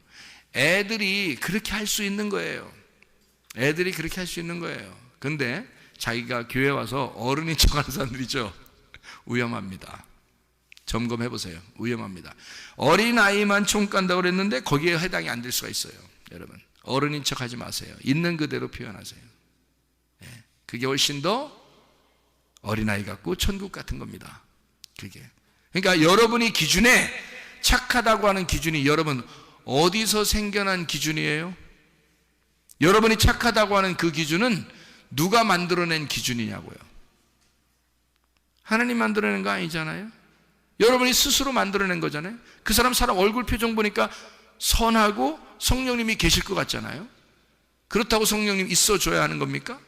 애들이 그렇게 할 수 있는 거예요. 애들이 그렇게 할 수 있는 거예요. 근데 자기가 교회 와서 어른인 척하는 사람들이죠. 위험합니다. 점검해 보세요. 위험합니다. 어린아이만 총 간다고 그랬는데 거기에 해당이 안 될 수가 있어요. 여러분, 어른인 척 하지 마세요. 있는 그대로 표현하세요. 그게 훨씬 더 어린아이 같고 천국 같은 겁니다. 그게. 그러니까 여러분이 기준에 착하다고 하는 기준이 여러분 어디서 생겨난 기준이에요? 여러분이 착하다고 하는 그 기준은 누가 만들어낸 기준이냐고요? 하나님 만들어낸 거 아니잖아요? 여러분이 스스로 만들어낸 거잖아요? 그 사람 얼굴 표정 보니까 선하고 성령님이 계실 것 같잖아요? 그렇다고 성령님 있어줘야 하는 겁니까?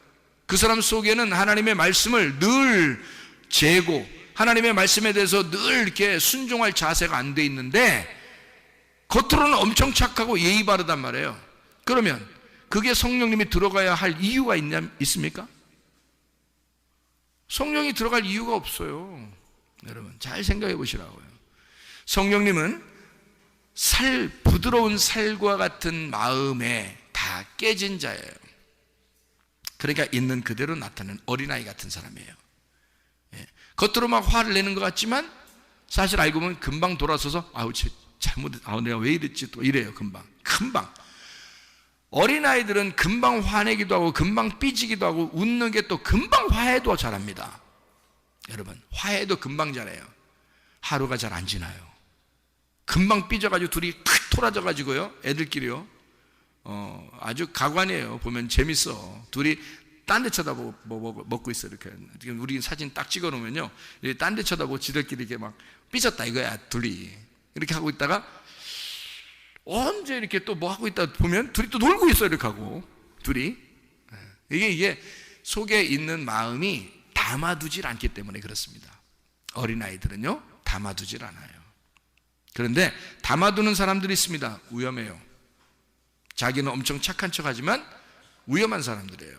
그 사람 속에는 하나님의 말씀을 늘 재고 하나님의 말씀에 대해서 늘 이렇게 순종할 자세가 안 돼 있는데 겉으로는 엄청 착하고 예의 바르단 말이에요. 그러면 그게 성령님이 들어가야 할 이유가 있습니까? 성령이 들어갈 이유가 없어요. 여러분 잘 생각해 보시라고요. 성령님은 부드러운 살과 같은 마음에 다 깨진 자예요. 그러니까 있는 그대로 나타나는 어린아이 같은 사람이에요. 겉으로 막 화를 내는 것 같지만 사실 알고 보면 금방 돌아서서 내가 왜 이랬지 또 이래요. 금방 어린아이들은 금방 화내기도 하고 금방 삐지기도 하고 웃는 게 또 금방 화해도 잘합니다. 여러분 화해도 금방 잘해요. 하루가 잘 안 지나요. 금방 삐져가지고 둘이 탁 토라져가지고요, 애들끼리요, 아주 가관이에요. 보면 재밌어. 둘이 딴 데 쳐다보고 먹고 있어. 이렇게 우리 사진 딱 찍어 놓으면요, 딴 데 쳐다보고 지들끼리 이렇게 막 삐졌다 이거야. 둘이 이렇게 하고 있다가 언제 이렇게 또 뭐 하고 있다 보면 둘이 또 놀고 있어. 이렇게 하고 둘이. 이게 속에 있는 마음이 담아두질 않기 때문에 그렇습니다. 어린아이들은요 담아두질 않아요. 그런데 담아두는 사람들이 있습니다. 위험해요. 자기는 엄청 착한 척하지만 위험한 사람들이에요.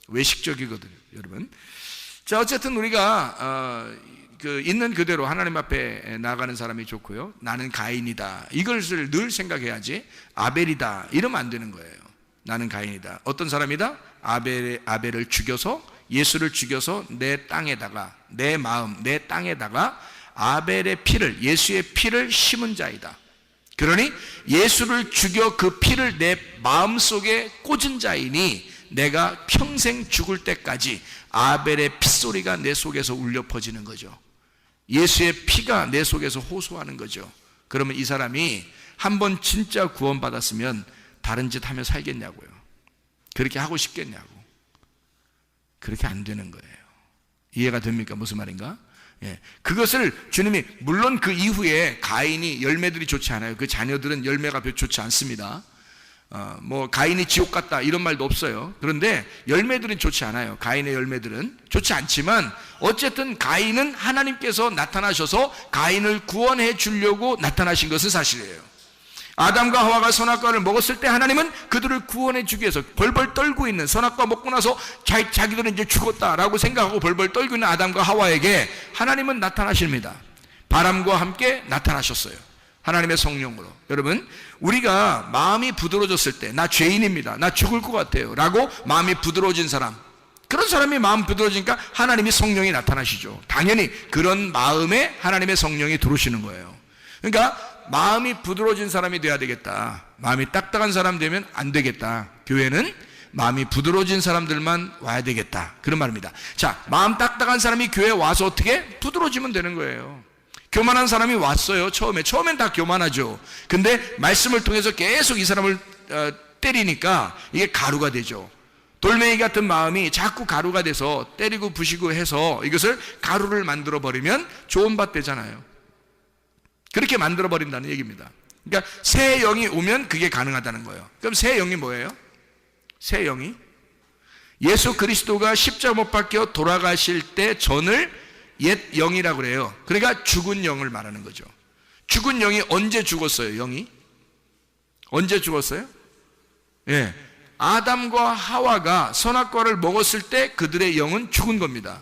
외식적이거든요, 여러분. 자, 어쨌든 우리가 있는 그대로 하나님 앞에 나가는 사람이 좋고요. 나는 가인이다. 이것을 늘 생각해야지 아벨이다 이러면 안 되는 거예요. 나는 가인이다. 어떤 사람이다? 아벨을 죽여서, 예수를 죽여서 내 땅에다가, 내 마음, 내 땅에다가 아벨의 피를, 예수의 피를 심은 자이다. 그러니 예수를 죽여 그 피를 내 마음속에 꽂은 자이니 내가 평생 죽을 때까지 아벨의 핏소리가 내 속에서 울려 퍼지는 거죠. 예수의 피가 내 속에서 호소하는 거죠. 그러면 이 사람이 한번 진짜 구원받았으면 다른 짓 하며 살겠냐고요. 그렇게 하고 싶겠냐고. 그렇게 안 되는 거예요. 이해가 됩니까? 무슨 말인가? 예. 그것을 주님이, 물론 그 이후에 가인이 열매들이 좋지 않아요. 그 자녀들은 열매가 별로 좋지 않습니다. 뭐 가인이 지옥 갔다 이런 말도 없어요. 그런데 열매들은 좋지 않아요. 가인의 열매들은 좋지 않지만 어쨌든 가인은 하나님께서 나타나셔서 가인을 구원해 주려고 나타나신 것은 사실이에요. 아담과 하와가 선악과를 먹었을 때 하나님은 그들을 구원해 주기 위해서 벌벌 떨고 있는, 선악과 먹고 나서 자기들은 이제 죽었다라고 생각하고 벌벌 떨고 있는 아담과 하와에게 하나님은 나타나십니다. 바람과 함께 나타나셨어요. 하나님의 성령으로. 여러분, 우리가 마음이 부드러워졌을 때, 나 죄인입니다, 나 죽을 것 같아요 라고 마음이 부드러워진 사람, 그런 사람이 마음 부드러워지니까 하나님이 성령이 나타나시죠. 당연히 그런 마음에 하나님의 성령이 들어오시는 거예요. 그러니까 마음이 부드러워진 사람이 돼야 되겠다, 마음이 딱딱한 사람 되면 안 되겠다, 교회는 마음이 부드러워진 사람들만 와야 되겠다, 그런 말입니다. 자, 마음 딱딱한 사람이 교회에 와서 어떻게 부드러워지면 되는 거예요. 교만한 사람이 왔어요. 처음엔 다 교만하죠. 근데 말씀을 통해서 계속 이 사람을 때리니까 이게 가루가 되죠. 돌멩이 같은 마음이 자꾸 가루가 돼서 때리고 부시고 해서 이것을 가루를 만들어 버리면 좋은 밭 되잖아요. 그렇게 만들어 버린다는 얘기입니다. 그러니까 새 영이 오면 그게 가능하다는 거예요. 그럼 새 영이 뭐예요? 새 영이 예수 그리스도가 십자가 못 박혀 돌아가실 때 전을 옛 영이라고 그래요. 그러니까 죽은 영을 말하는 거죠. 죽은 영이 언제 죽었어요? 영이 언제 죽었어요? 예, 아담과 하와가 선악과를 먹었을 때 그들의 영은 죽은 겁니다.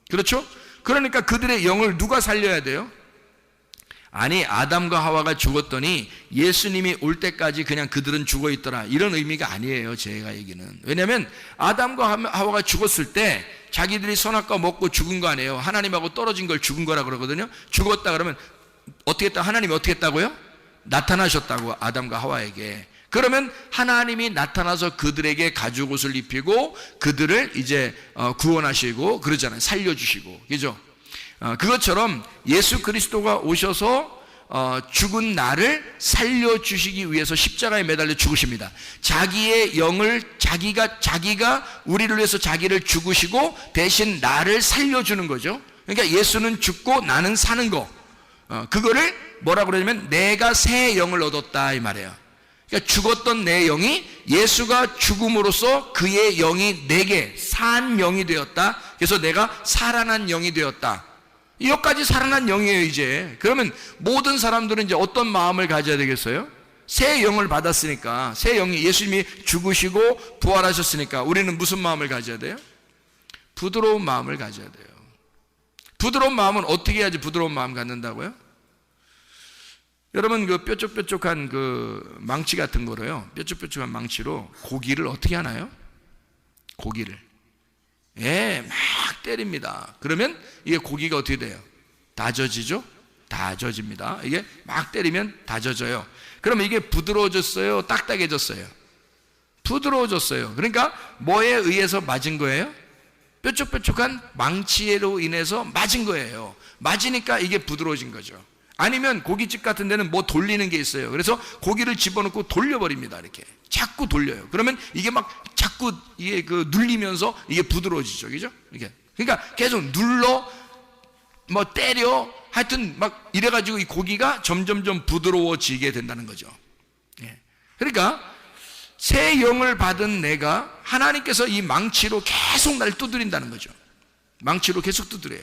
그렇죠? 그러니까 그들의 영을 누가 살려야 돼요? 아니, 아담과 하와가 죽었더니 예수님이 올 때까지 그냥 그들은 죽어 있더라, 이런 의미가 아니에요. 제가 얘기는. 왜냐하면 아담과 하와가 죽었을 때 자기들이 선악과 먹고 죽은 거 아니에요. 하나님하고 떨어진 걸 죽은 거라 그러거든요. 죽었다 그러면 어떻게 했다? 하나님이 어떻게 했다고요? 나타나셨다고, 아담과 하와에게. 그러면 하나님이 나타나서 그들에게 가죽옷을 입히고 그들을 이제 구원하시고 그러잖아요. 살려주시고, 그죠? 그것처럼 예수 그리스도가 오셔서 죽은 나를 살려주시기 위해서 십자가에 매달려 죽으십니다. 자기의 영을 자기가 우리를 위해서 자기를 죽으시고 대신 나를 살려주는 거죠. 그러니까 예수는 죽고 나는 사는 거, 그거를 뭐라고 그러냐면 내가 새 영을 얻었다, 이 말이에요. 그러니까 죽었던 내 영이 예수가 죽음으로써 그의 영이 내게 산 영이 되었다. 그래서 내가 살아난 영이 되었다. 여기까지 살아난 영이에요. 이제 그러면 모든 사람들은 이제 어떤 마음을 가져야 되겠어요? 새 영을 받았으니까, 새 영이, 예수님이 죽으시고 부활하셨으니까 우리는 무슨 마음을 가져야 돼요? 부드러운 마음을 가져야 돼요. 부드러운 마음은 어떻게 해야지 부드러운 마음 갖는다고요? 여러분, 그 뾰족뾰족한 그 망치 같은 거로요, 뾰족뾰족한 망치로 고기를 어떻게 하나요? 고기를 막 때립니다. 그러면 이게 고기가 어떻게 돼요? 다져지죠? 다져집니다. 이게 막 때리면 다져져요. 그러면 이게 부드러워졌어요? 딱딱해졌어요? 부드러워졌어요. 그러니까 뭐에 의해서 맞은 거예요? 뾰족뾰족한 망치로 인해서 맞은 거예요. 맞으니까 이게 부드러워진 거죠. 아니면 고깃집 같은 데는 뭐 돌리는 게 있어요. 그래서 고기를 집어넣고 돌려버립니다. 이렇게 자꾸 돌려요. 그러면 이게 막 자꾸 이게 그 눌리면서 이게 부드러워지죠, 그죠? 이게 그러니까 계속 눌러, 뭐 때려, 하여튼 막 이래가지고 이 고기가 점점점 부드러워지게 된다는 거죠. 예. 그러니까 새 영을 받은 내가 하나님께서 이 망치로 계속 나를 두드린다는 거죠. 망치로 계속 두드려요.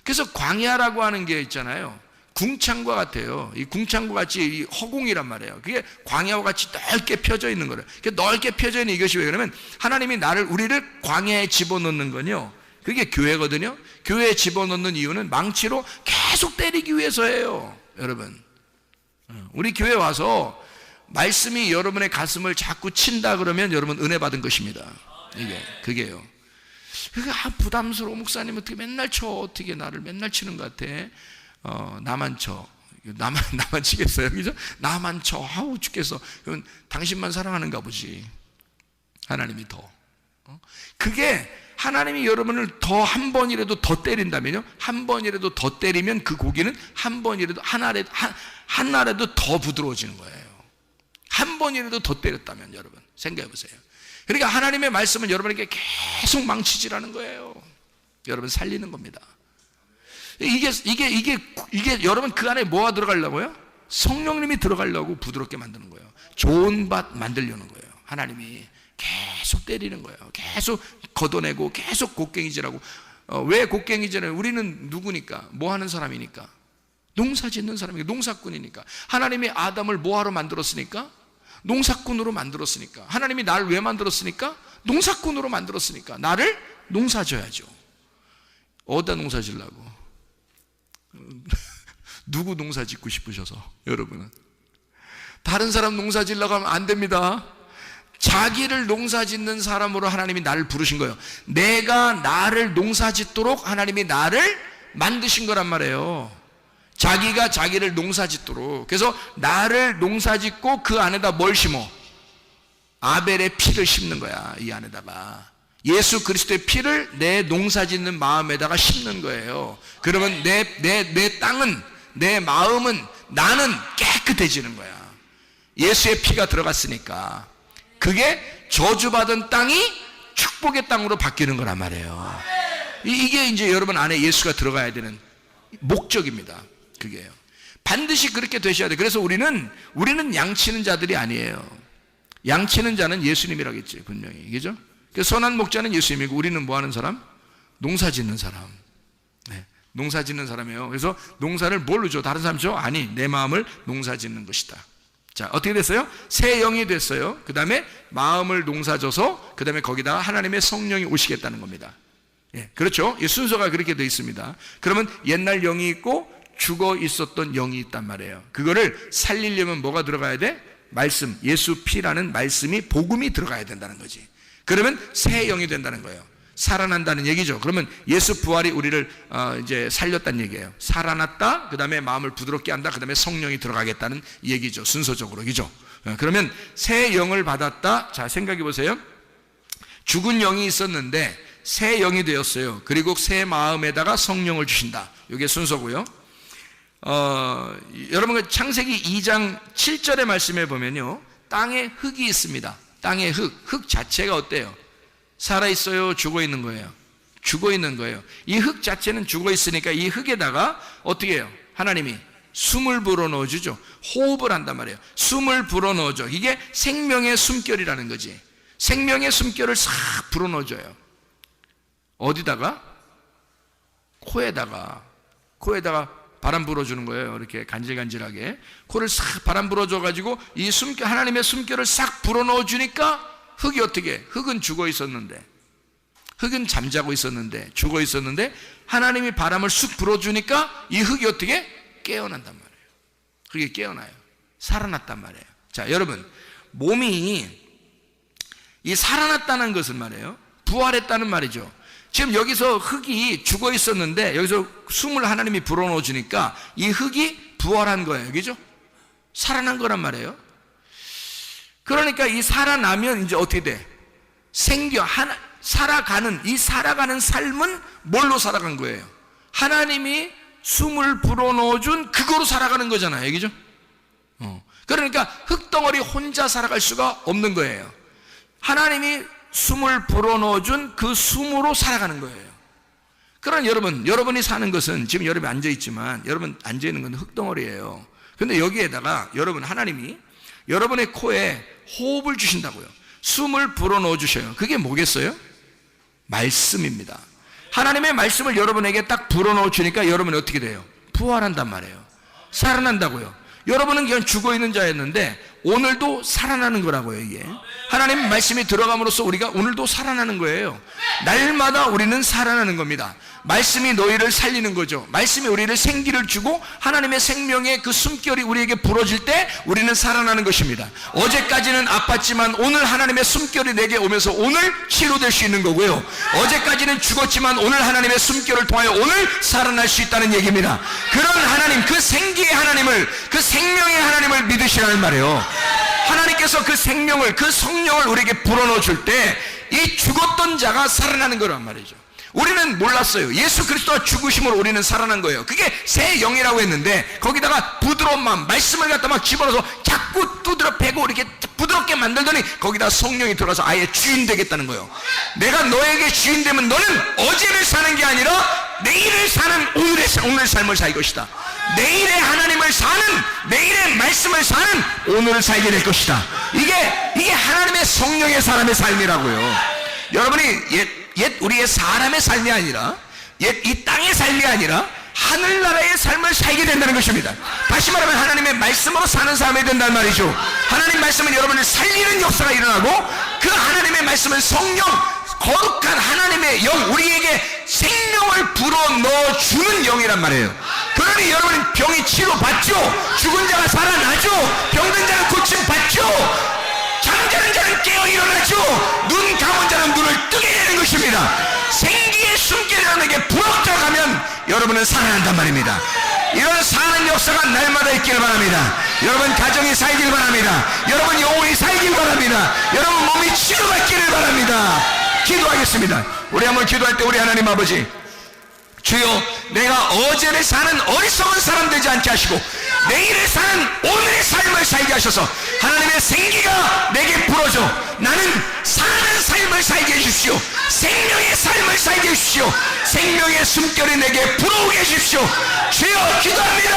그래서 광야라고 하는 게 있잖아요. 궁창과 같아요. 이 궁창과 같이 이 허공이란 말이에요. 그게 광야와 같이 넓게 펴져 있는 거예요. 넓게 펴져 있는 이것이 왜 그러면 하나님이 우리를 광야에 집어넣는 건요, 그게 교회거든요. 교회에 집어넣는 이유는 망치로 계속 때리기 위해서예요. 여러분, 우리 교회 와서 말씀이 여러분의 가슴을 자꾸 친다 그러면 여러분 은혜 받은 것입니다. 그게요. 부담스러워. 목사님 어떻게 맨날 쳐? 어떻게 나를 맨날 치는 것 같아? 나만 쳐. 나만 치겠어요? 그죠? 나만 쳐. 아우 죽겠어. 그럼 당신만 사랑하는가 보지. 하나님이 더. 그게 하나님이 여러분을 더 한 번이라도 더 때린다면요, 한 번이라도 더 때리면 그 고기는 한 번이라도 하나라도 더 부드러워지는 거예요. 한 번이라도 더 때렸다면 여러분 생각해 보세요. 그러니까 하나님의 말씀은 여러분에게 계속 망치질하는 거예요. 여러분 살리는 겁니다. 이게 여러분 그 안에 뭐가 들어가려고요? 성령님이 들어가려고 부드럽게 만드는 거예요. 좋은 밭 만들려는 거예요. 하나님이 계속 때리는 거예요. 계속 걷어내고 계속 곡괭이질하고. 왜 곡괭이질해요? 우리는 누구니까? 뭐 하는 사람이니까? 농사 짓는 사람이니까, 농사꾼이니까. 하나님이 아담을 뭐하러 만들었으니까? 농사꾼으로 만들었으니까. 하나님이 나를 왜 만들었으니까? 농사꾼으로 만들었으니까. 나를 농사져야죠. 어디다 농사 지려고? 누구 농사 짓고 싶으셔서? 여러분은 다른 사람 농사 지려고 하면 안 됩니다. 자기를 농사 짓는 사람으로 하나님이 나를 부르신 거예요. 내가 나를 농사 짓도록 하나님이 나를 만드신 거란 말이에요. 자기가 자기를 농사 짓도록. 그래서 나를 농사 짓고 그 안에다 뭘 심어? 아벨의 피를 심는 거야. 이 안에다가 예수 그리스도의 피를 내 농사 짓는 마음에다가 심는 거예요. 그러면 내 땅은, 내 마음은, 나는 깨끗해지는 거야. 예수의 피가 들어갔으니까. 그게 저주받은 땅이 축복의 땅으로 바뀌는 거란 말이에요. 이게 이제 여러분 안에 예수가 들어가야 되는 목적입니다. 그게요. 반드시 그렇게 되셔야 돼요. 그래서 우리는 양치는 자들이 아니에요. 양치는 자는 예수님이라겠지, 분명히. 그죠? 선한 목자는 예수님이고, 우리는 뭐 하는 사람? 농사 짓는 사람. 네, 농사 짓는 사람이에요. 그래서 농사를 뭘로 줘? 다른 사람 줘? 아니, 내 마음을 농사 짓는 것이다. 자, 어떻게 됐어요? 새 영이 됐어요. 그 다음에 마음을 농사져서 그 다음에 거기다가 하나님의 성령이 오시겠다는 겁니다. 예, 그렇죠? 이 순서가 그렇게 되어 있습니다. 그러면 옛날 영이 있고 죽어 있었던 영이 있단 말이에요. 그거를 살리려면 뭐가 들어가야 돼? 말씀, 예수 피라는 말씀이, 복음이 들어가야 된다는 거지. 그러면 새 영이 된다는 거예요. 살아난다는 얘기죠. 그러면 예수 부활이 우리를 이제 살렸다는 얘기예요. 살아났다, 그 다음에 마음을 부드럽게 한다, 그 다음에 성령이 들어가겠다는 얘기죠. 순서적으로. 그죠? 그러면 새 영을 받았다. 자, 생각해 보세요. 죽은 영이 있었는데 새 영이 되었어요. 그리고 새 마음에다가 성령을 주신다. 이게 순서고요. 여러분 창세기 2장 7절의 말씀에 보면요, 땅에 흙이 있습니다. 땅에 흙 자체가 어때요? 살아있어요? 죽어있는 거예요? 죽어있는 거예요. 이 흙 자체는 죽어있으니까 이 흙에다가 어떻게 해요? 하나님이 숨을 불어넣어주죠. 호흡을 한단 말이에요. 숨을 불어넣어줘. 이게 생명의 숨결이라는 거지. 생명의 숨결을 싹 불어넣어줘요. 어디다가? 코에다가 바람 불어주는 거예요. 이렇게 간질간질하게 코를 싹 바람 불어줘가지고 이 숨결, 하나님의 숨결을 싹 불어넣어주니까 흙이 어떻게 해? 흙은 죽어 있었는데, 흙은 잠자고 있었는데, 죽어 있었는데 하나님이 바람을 쑥 불어주니까 이 흙이 어떻게? 깨어난단 말이에요. 흙이 깨어나요. 살아났단 말이에요. 자, 여러분, 몸이 이 살아났다는 것은 말이에요, 부활했다는 말이죠. 지금 여기서 흙이 죽어 있었는데 여기서 숨을 하나님이 불어넣어 주니까 이 흙이 부활한 거예요. 그죠? 살아난 거란 말이에요. 그러니까 이 살아나면 이제 어떻게 돼? 살아가는 삶은 뭘로 살아간 거예요? 하나님이 숨을 불어넣어 준 그거로 살아가는 거잖아요. 그죠? 그러니까 흙덩어리 혼자 살아갈 수가 없는 거예요. 하나님이 숨을 불어넣어 준 그 숨으로 살아가는 거예요. 그러나 여러분이 사는 것은, 지금 여러분이 앉아있지만 여러분 앉아있는 건 흙덩어리예요. 근데 여기에다가 하나님이 여러분의 코에 호흡을 주신다고요. 숨을 불어넣어 주셔요. 그게 뭐겠어요? 말씀입니다. 하나님의 말씀을 여러분에게 딱 불어넣어 주니까 여러분이 어떻게 돼요? 부활한단 말이에요. 살아난다고요. 여러분은 그냥 죽어있는 자였는데 오늘도 살아나는 거라고요. 이게 하나님 말씀이 들어감으로써 우리가 오늘도 살아나는 거예요. 날마다 우리는 살아나는 겁니다. 말씀이 너희를 살리는 거죠. 말씀이 우리를 생기를 주고 하나님의 생명의 그 숨결이 우리에게 불어질 때 우리는 살아나는 것입니다. 어제까지는 아팠지만 오늘 하나님의 숨결이 내게 오면서 오늘 치료될 수 있는 거고요. 어제까지는 죽었지만 오늘 하나님의 숨결을 통하여 오늘 살아날 수 있다는 얘기입니다. 그런 하나님, 그 생기의 하나님을, 그 생명의 하나님을 믿으시라는 말이에요. 하나님께서 그 생명을, 그 성령을 우리에게 불어넣어 줄 때 이 죽었던 자가 살아나는 거란 말이죠. 우리는 몰랐어요. 예수 그리스도가 죽으심으로 우리는 살아난 거예요. 그게 새 영이라고 했는데 거기다가 부드러운 마음, 말씀을 갖다 막 집어넣어서 자꾸 두드려 패고 이렇게 부드럽게 만들더니 거기다 성령이 들어가서 아예 주인 되겠다는 거예요. 내가 너에게 주인 되면 너는 어제를 사는 게 아니라 내일을 사는 오늘의 삶을 살 것이다. 내일의 하나님을 사는, 내일의 말씀을 사는 오늘을 살게 될 것이다. 이게 하나님의 성령의 사람의 삶이라고요. 여러분이 옛 우리의 사람의 삶이 아니라, 옛 이 땅의 삶이 아니라 하늘나라의 삶을 살게 된다는 것입니다. 다시 말하면 하나님의 말씀으로 사는 사람이 된다는 말이죠. 하나님 말씀은 여러분을 살리는 역사가 일어나고 그 하나님의 말씀은 성령, 거룩한 하나님의 영, 우리에게 생명을 불어넣어 주는 영이란 말이에요. 그러니 여러분은 병이 치료받죠. 죽은 자가 살아나죠. 병든 자는 고침받죠. 잠자는 자는 깨어 일어나죠. 눈 감은 자는 눈을 뜨게 되는 것입니다. 생기의 숨결이라는 불어들어가면 여러분은 살아난단 말입니다. 이런 사는 역사가 날마다 있길 바랍니다. 여러분 가정이 살길 바랍니다. 여러분 영혼이 살길 바랍니다. 여러분 몸이 치료받기를 바랍니다. 기도하겠습니다. 우리 한번 기도할 때 우리 하나님 아버지, 주여, 내가 어제를 사는 어리석은 사람 되지 않게 하시고 내일을 사는 오늘의 삶을 살게 하셔서 하나님의 생기가 내게 불어져 나는 사는 삶을 살게 해주십시오. 생명의 삶을 살게 해주십시오. 생명의 숨결이 내게 불어오게 해주십시오. 주여, 기도합니다.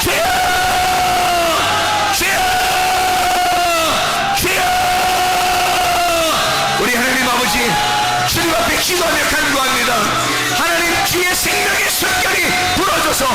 주여, 주여, 주여. 우리 하나님 아버지, 주님 앞에 기도하며 간구합니다. 하나님, 주의 생명의 숨결이 불어줘서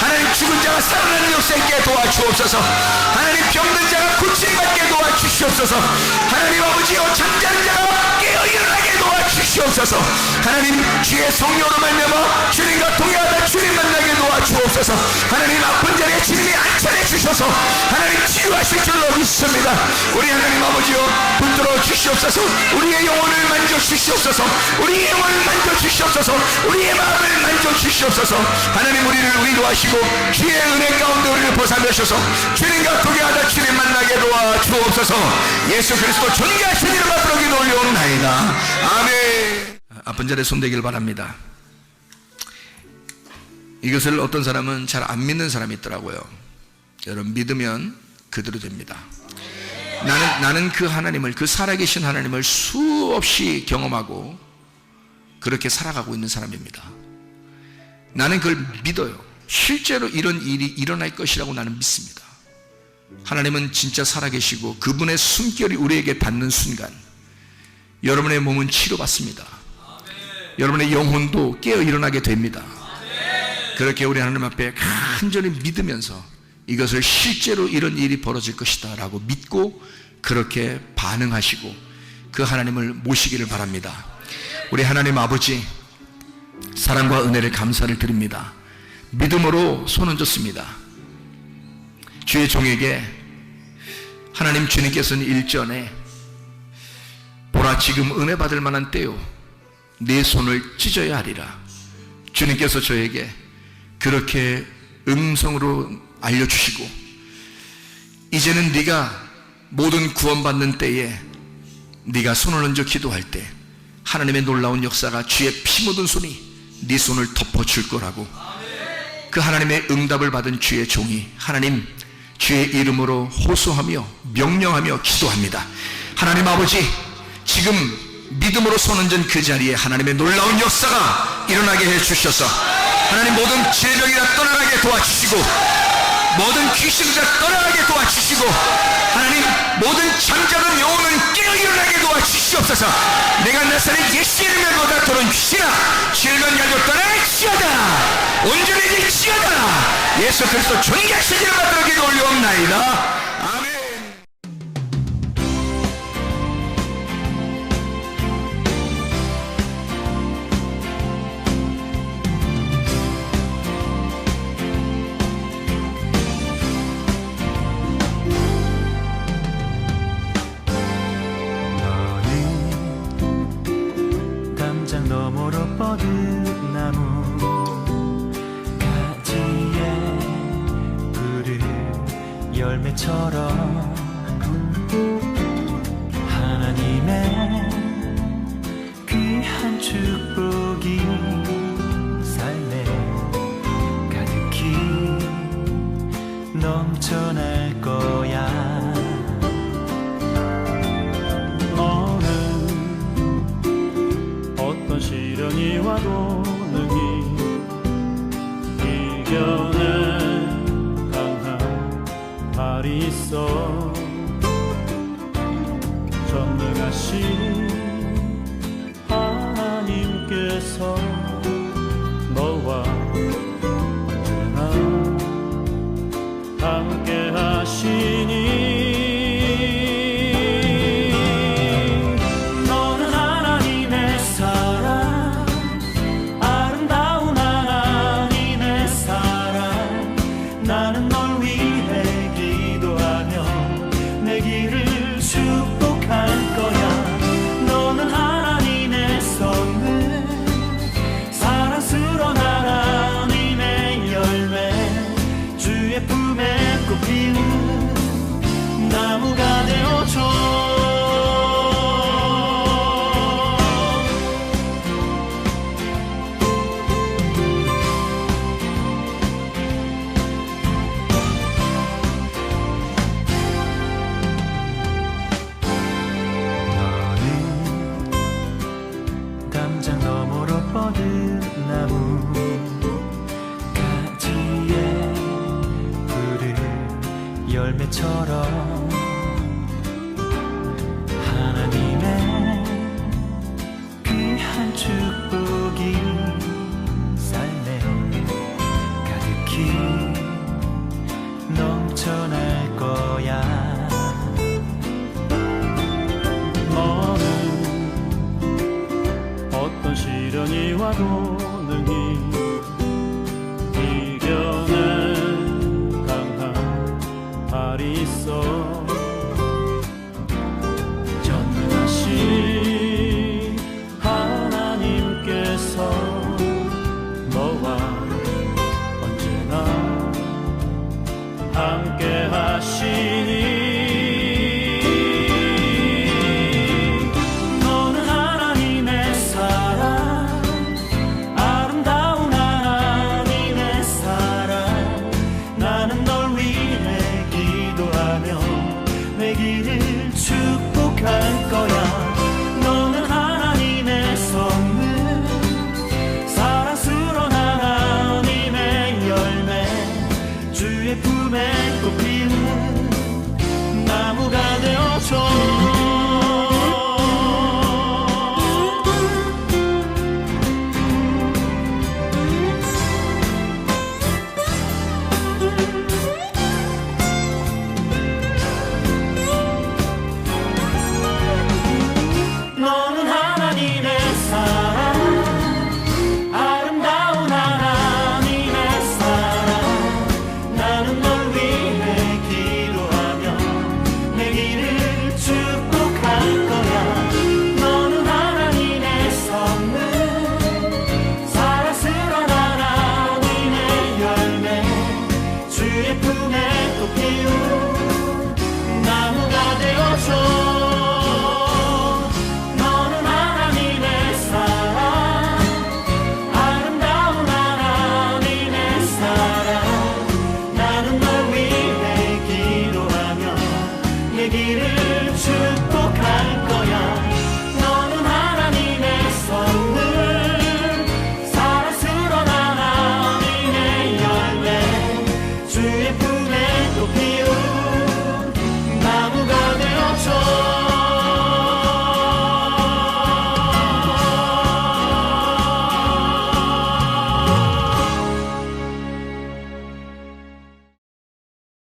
하나님 죽은 자가 살아나는 역사 있게 도와주옵소서. 하나님 병든 자가 고침받게 도와주시옵소서. 하나님 아버지여, 잠자는 자가 깨어 일어나게 도와주시옵소서. 하나님 주의 성령으로 말미암아 주님과 동행하다 주님 만나게 도와주옵소서. 하나님 아픈 자리에 주님이 안전해 주셔서 하나님 치유하실 줄로 믿습니다. 우리 하나님 아버지여, 붙들어 주시옵소서. 우리의 영혼을 만져 주시옵소서. 우리의 영혼을 만져 주시옵소서. 우리의 마음을 만져 주시옵소서. 하나님 우리를 위로하시고 주의 은혜 가운데 우리를 보살펴셔서 주님과 동행하다 주님 만나게 도와주옵소서. 예수 그리스도 존귀하신 이름 앞으로 기도 올려옵나이다. 아멘. 아픈 자리에 손대길 바랍니다. 이것을 어떤 사람은 잘 안 믿는 사람이 있더라고요. 여러분, 믿으면 그대로 됩니다. 나는 그 하나님을, 그 살아계신 하나님을 수없이 경험하고 그렇게 살아가고 있는 사람입니다. 나는 그걸 믿어요. 실제로 이런 일이 일어날 것이라고 나는 믿습니다. 하나님은 진짜 살아계시고 그분의 숨결이 우리에게 닿는 순간 여러분의 몸은 치료받습니다. 여러분의 영혼도 깨어 일어나게 됩니다. 그렇게 우리 하나님 앞에 간절히 믿으면서 이것을 실제로 이런 일이 벌어질 것이다 라고 믿고 그렇게 반응하시고 그 하나님을 모시기를 바랍니다. 우리 하나님 아버지, 사랑과 은혜를 감사를 드립니다. 믿음으로 손 얹었습니다. 주의 종에게 하나님 주님께서는 일전에 보라, 지금 은혜 받을 만한 때요, 네 손을 찢어야 하리라. 주님께서 저에게 그렇게 음성으로 알려주시고 이제는 네가 모든 구원받는 때에 네가 손을 얹어 기도할 때 하나님의 놀라운 역사가 주의 피 묻은 손이 네 손을 덮어줄 거라고 그 하나님의 응답을 받은 주의 종이 하나님 주의 이름으로 호소하며 명령하며 기도합니다. 하나님 아버지, 지금 믿음으로 손 얹은 그 자리에 하나님의 놀라운 역사가 일어나게 해주셔서 하나님 모든 질병이 다 떠나가게 도와주시고 모든 귀신이 다 떠나가게 도와주시고 하나님 모든 잠자는 영혼은 깨어 일어나게 도와주시옵소서. 내가 나사렛 예수 이름으로 다투는 귀신아, 질병 가지고 떠나갈지어다, 온전해질지어다. 예수 그리스도 존귀하신 이름 받들어 기도 올려옵나이다. 아멘. 열매처럼 하나님의 귀한 축복이 삶에 가득히 넘쳐날 거야. 너는 어떤 시련이 와도 능히 이겨낼 강한 발이 있어. 전능하신 하나님께서 너와 언제나 함께 하시니. 너는 하나님의 사랑, 아름다운 하나님의 사랑. 나는 널 위해 기도하며 내 길을 축복할 거야. 너는 하나님의 선물, 사랑스러운 하나님의 열매, 주의 품에 꽃피는 나무가 되어줘. 담장 너머로 뻗은 나무 가지에 푸른 열매처럼 하나님의 귀한 축복이 삶에 가득히 넘쳐날 거야. 너는 어떤 시련이 와도 능히 이겨낼 강한 발이 있어. 전능하신 하나님께서 너와 언제나 함께 하시.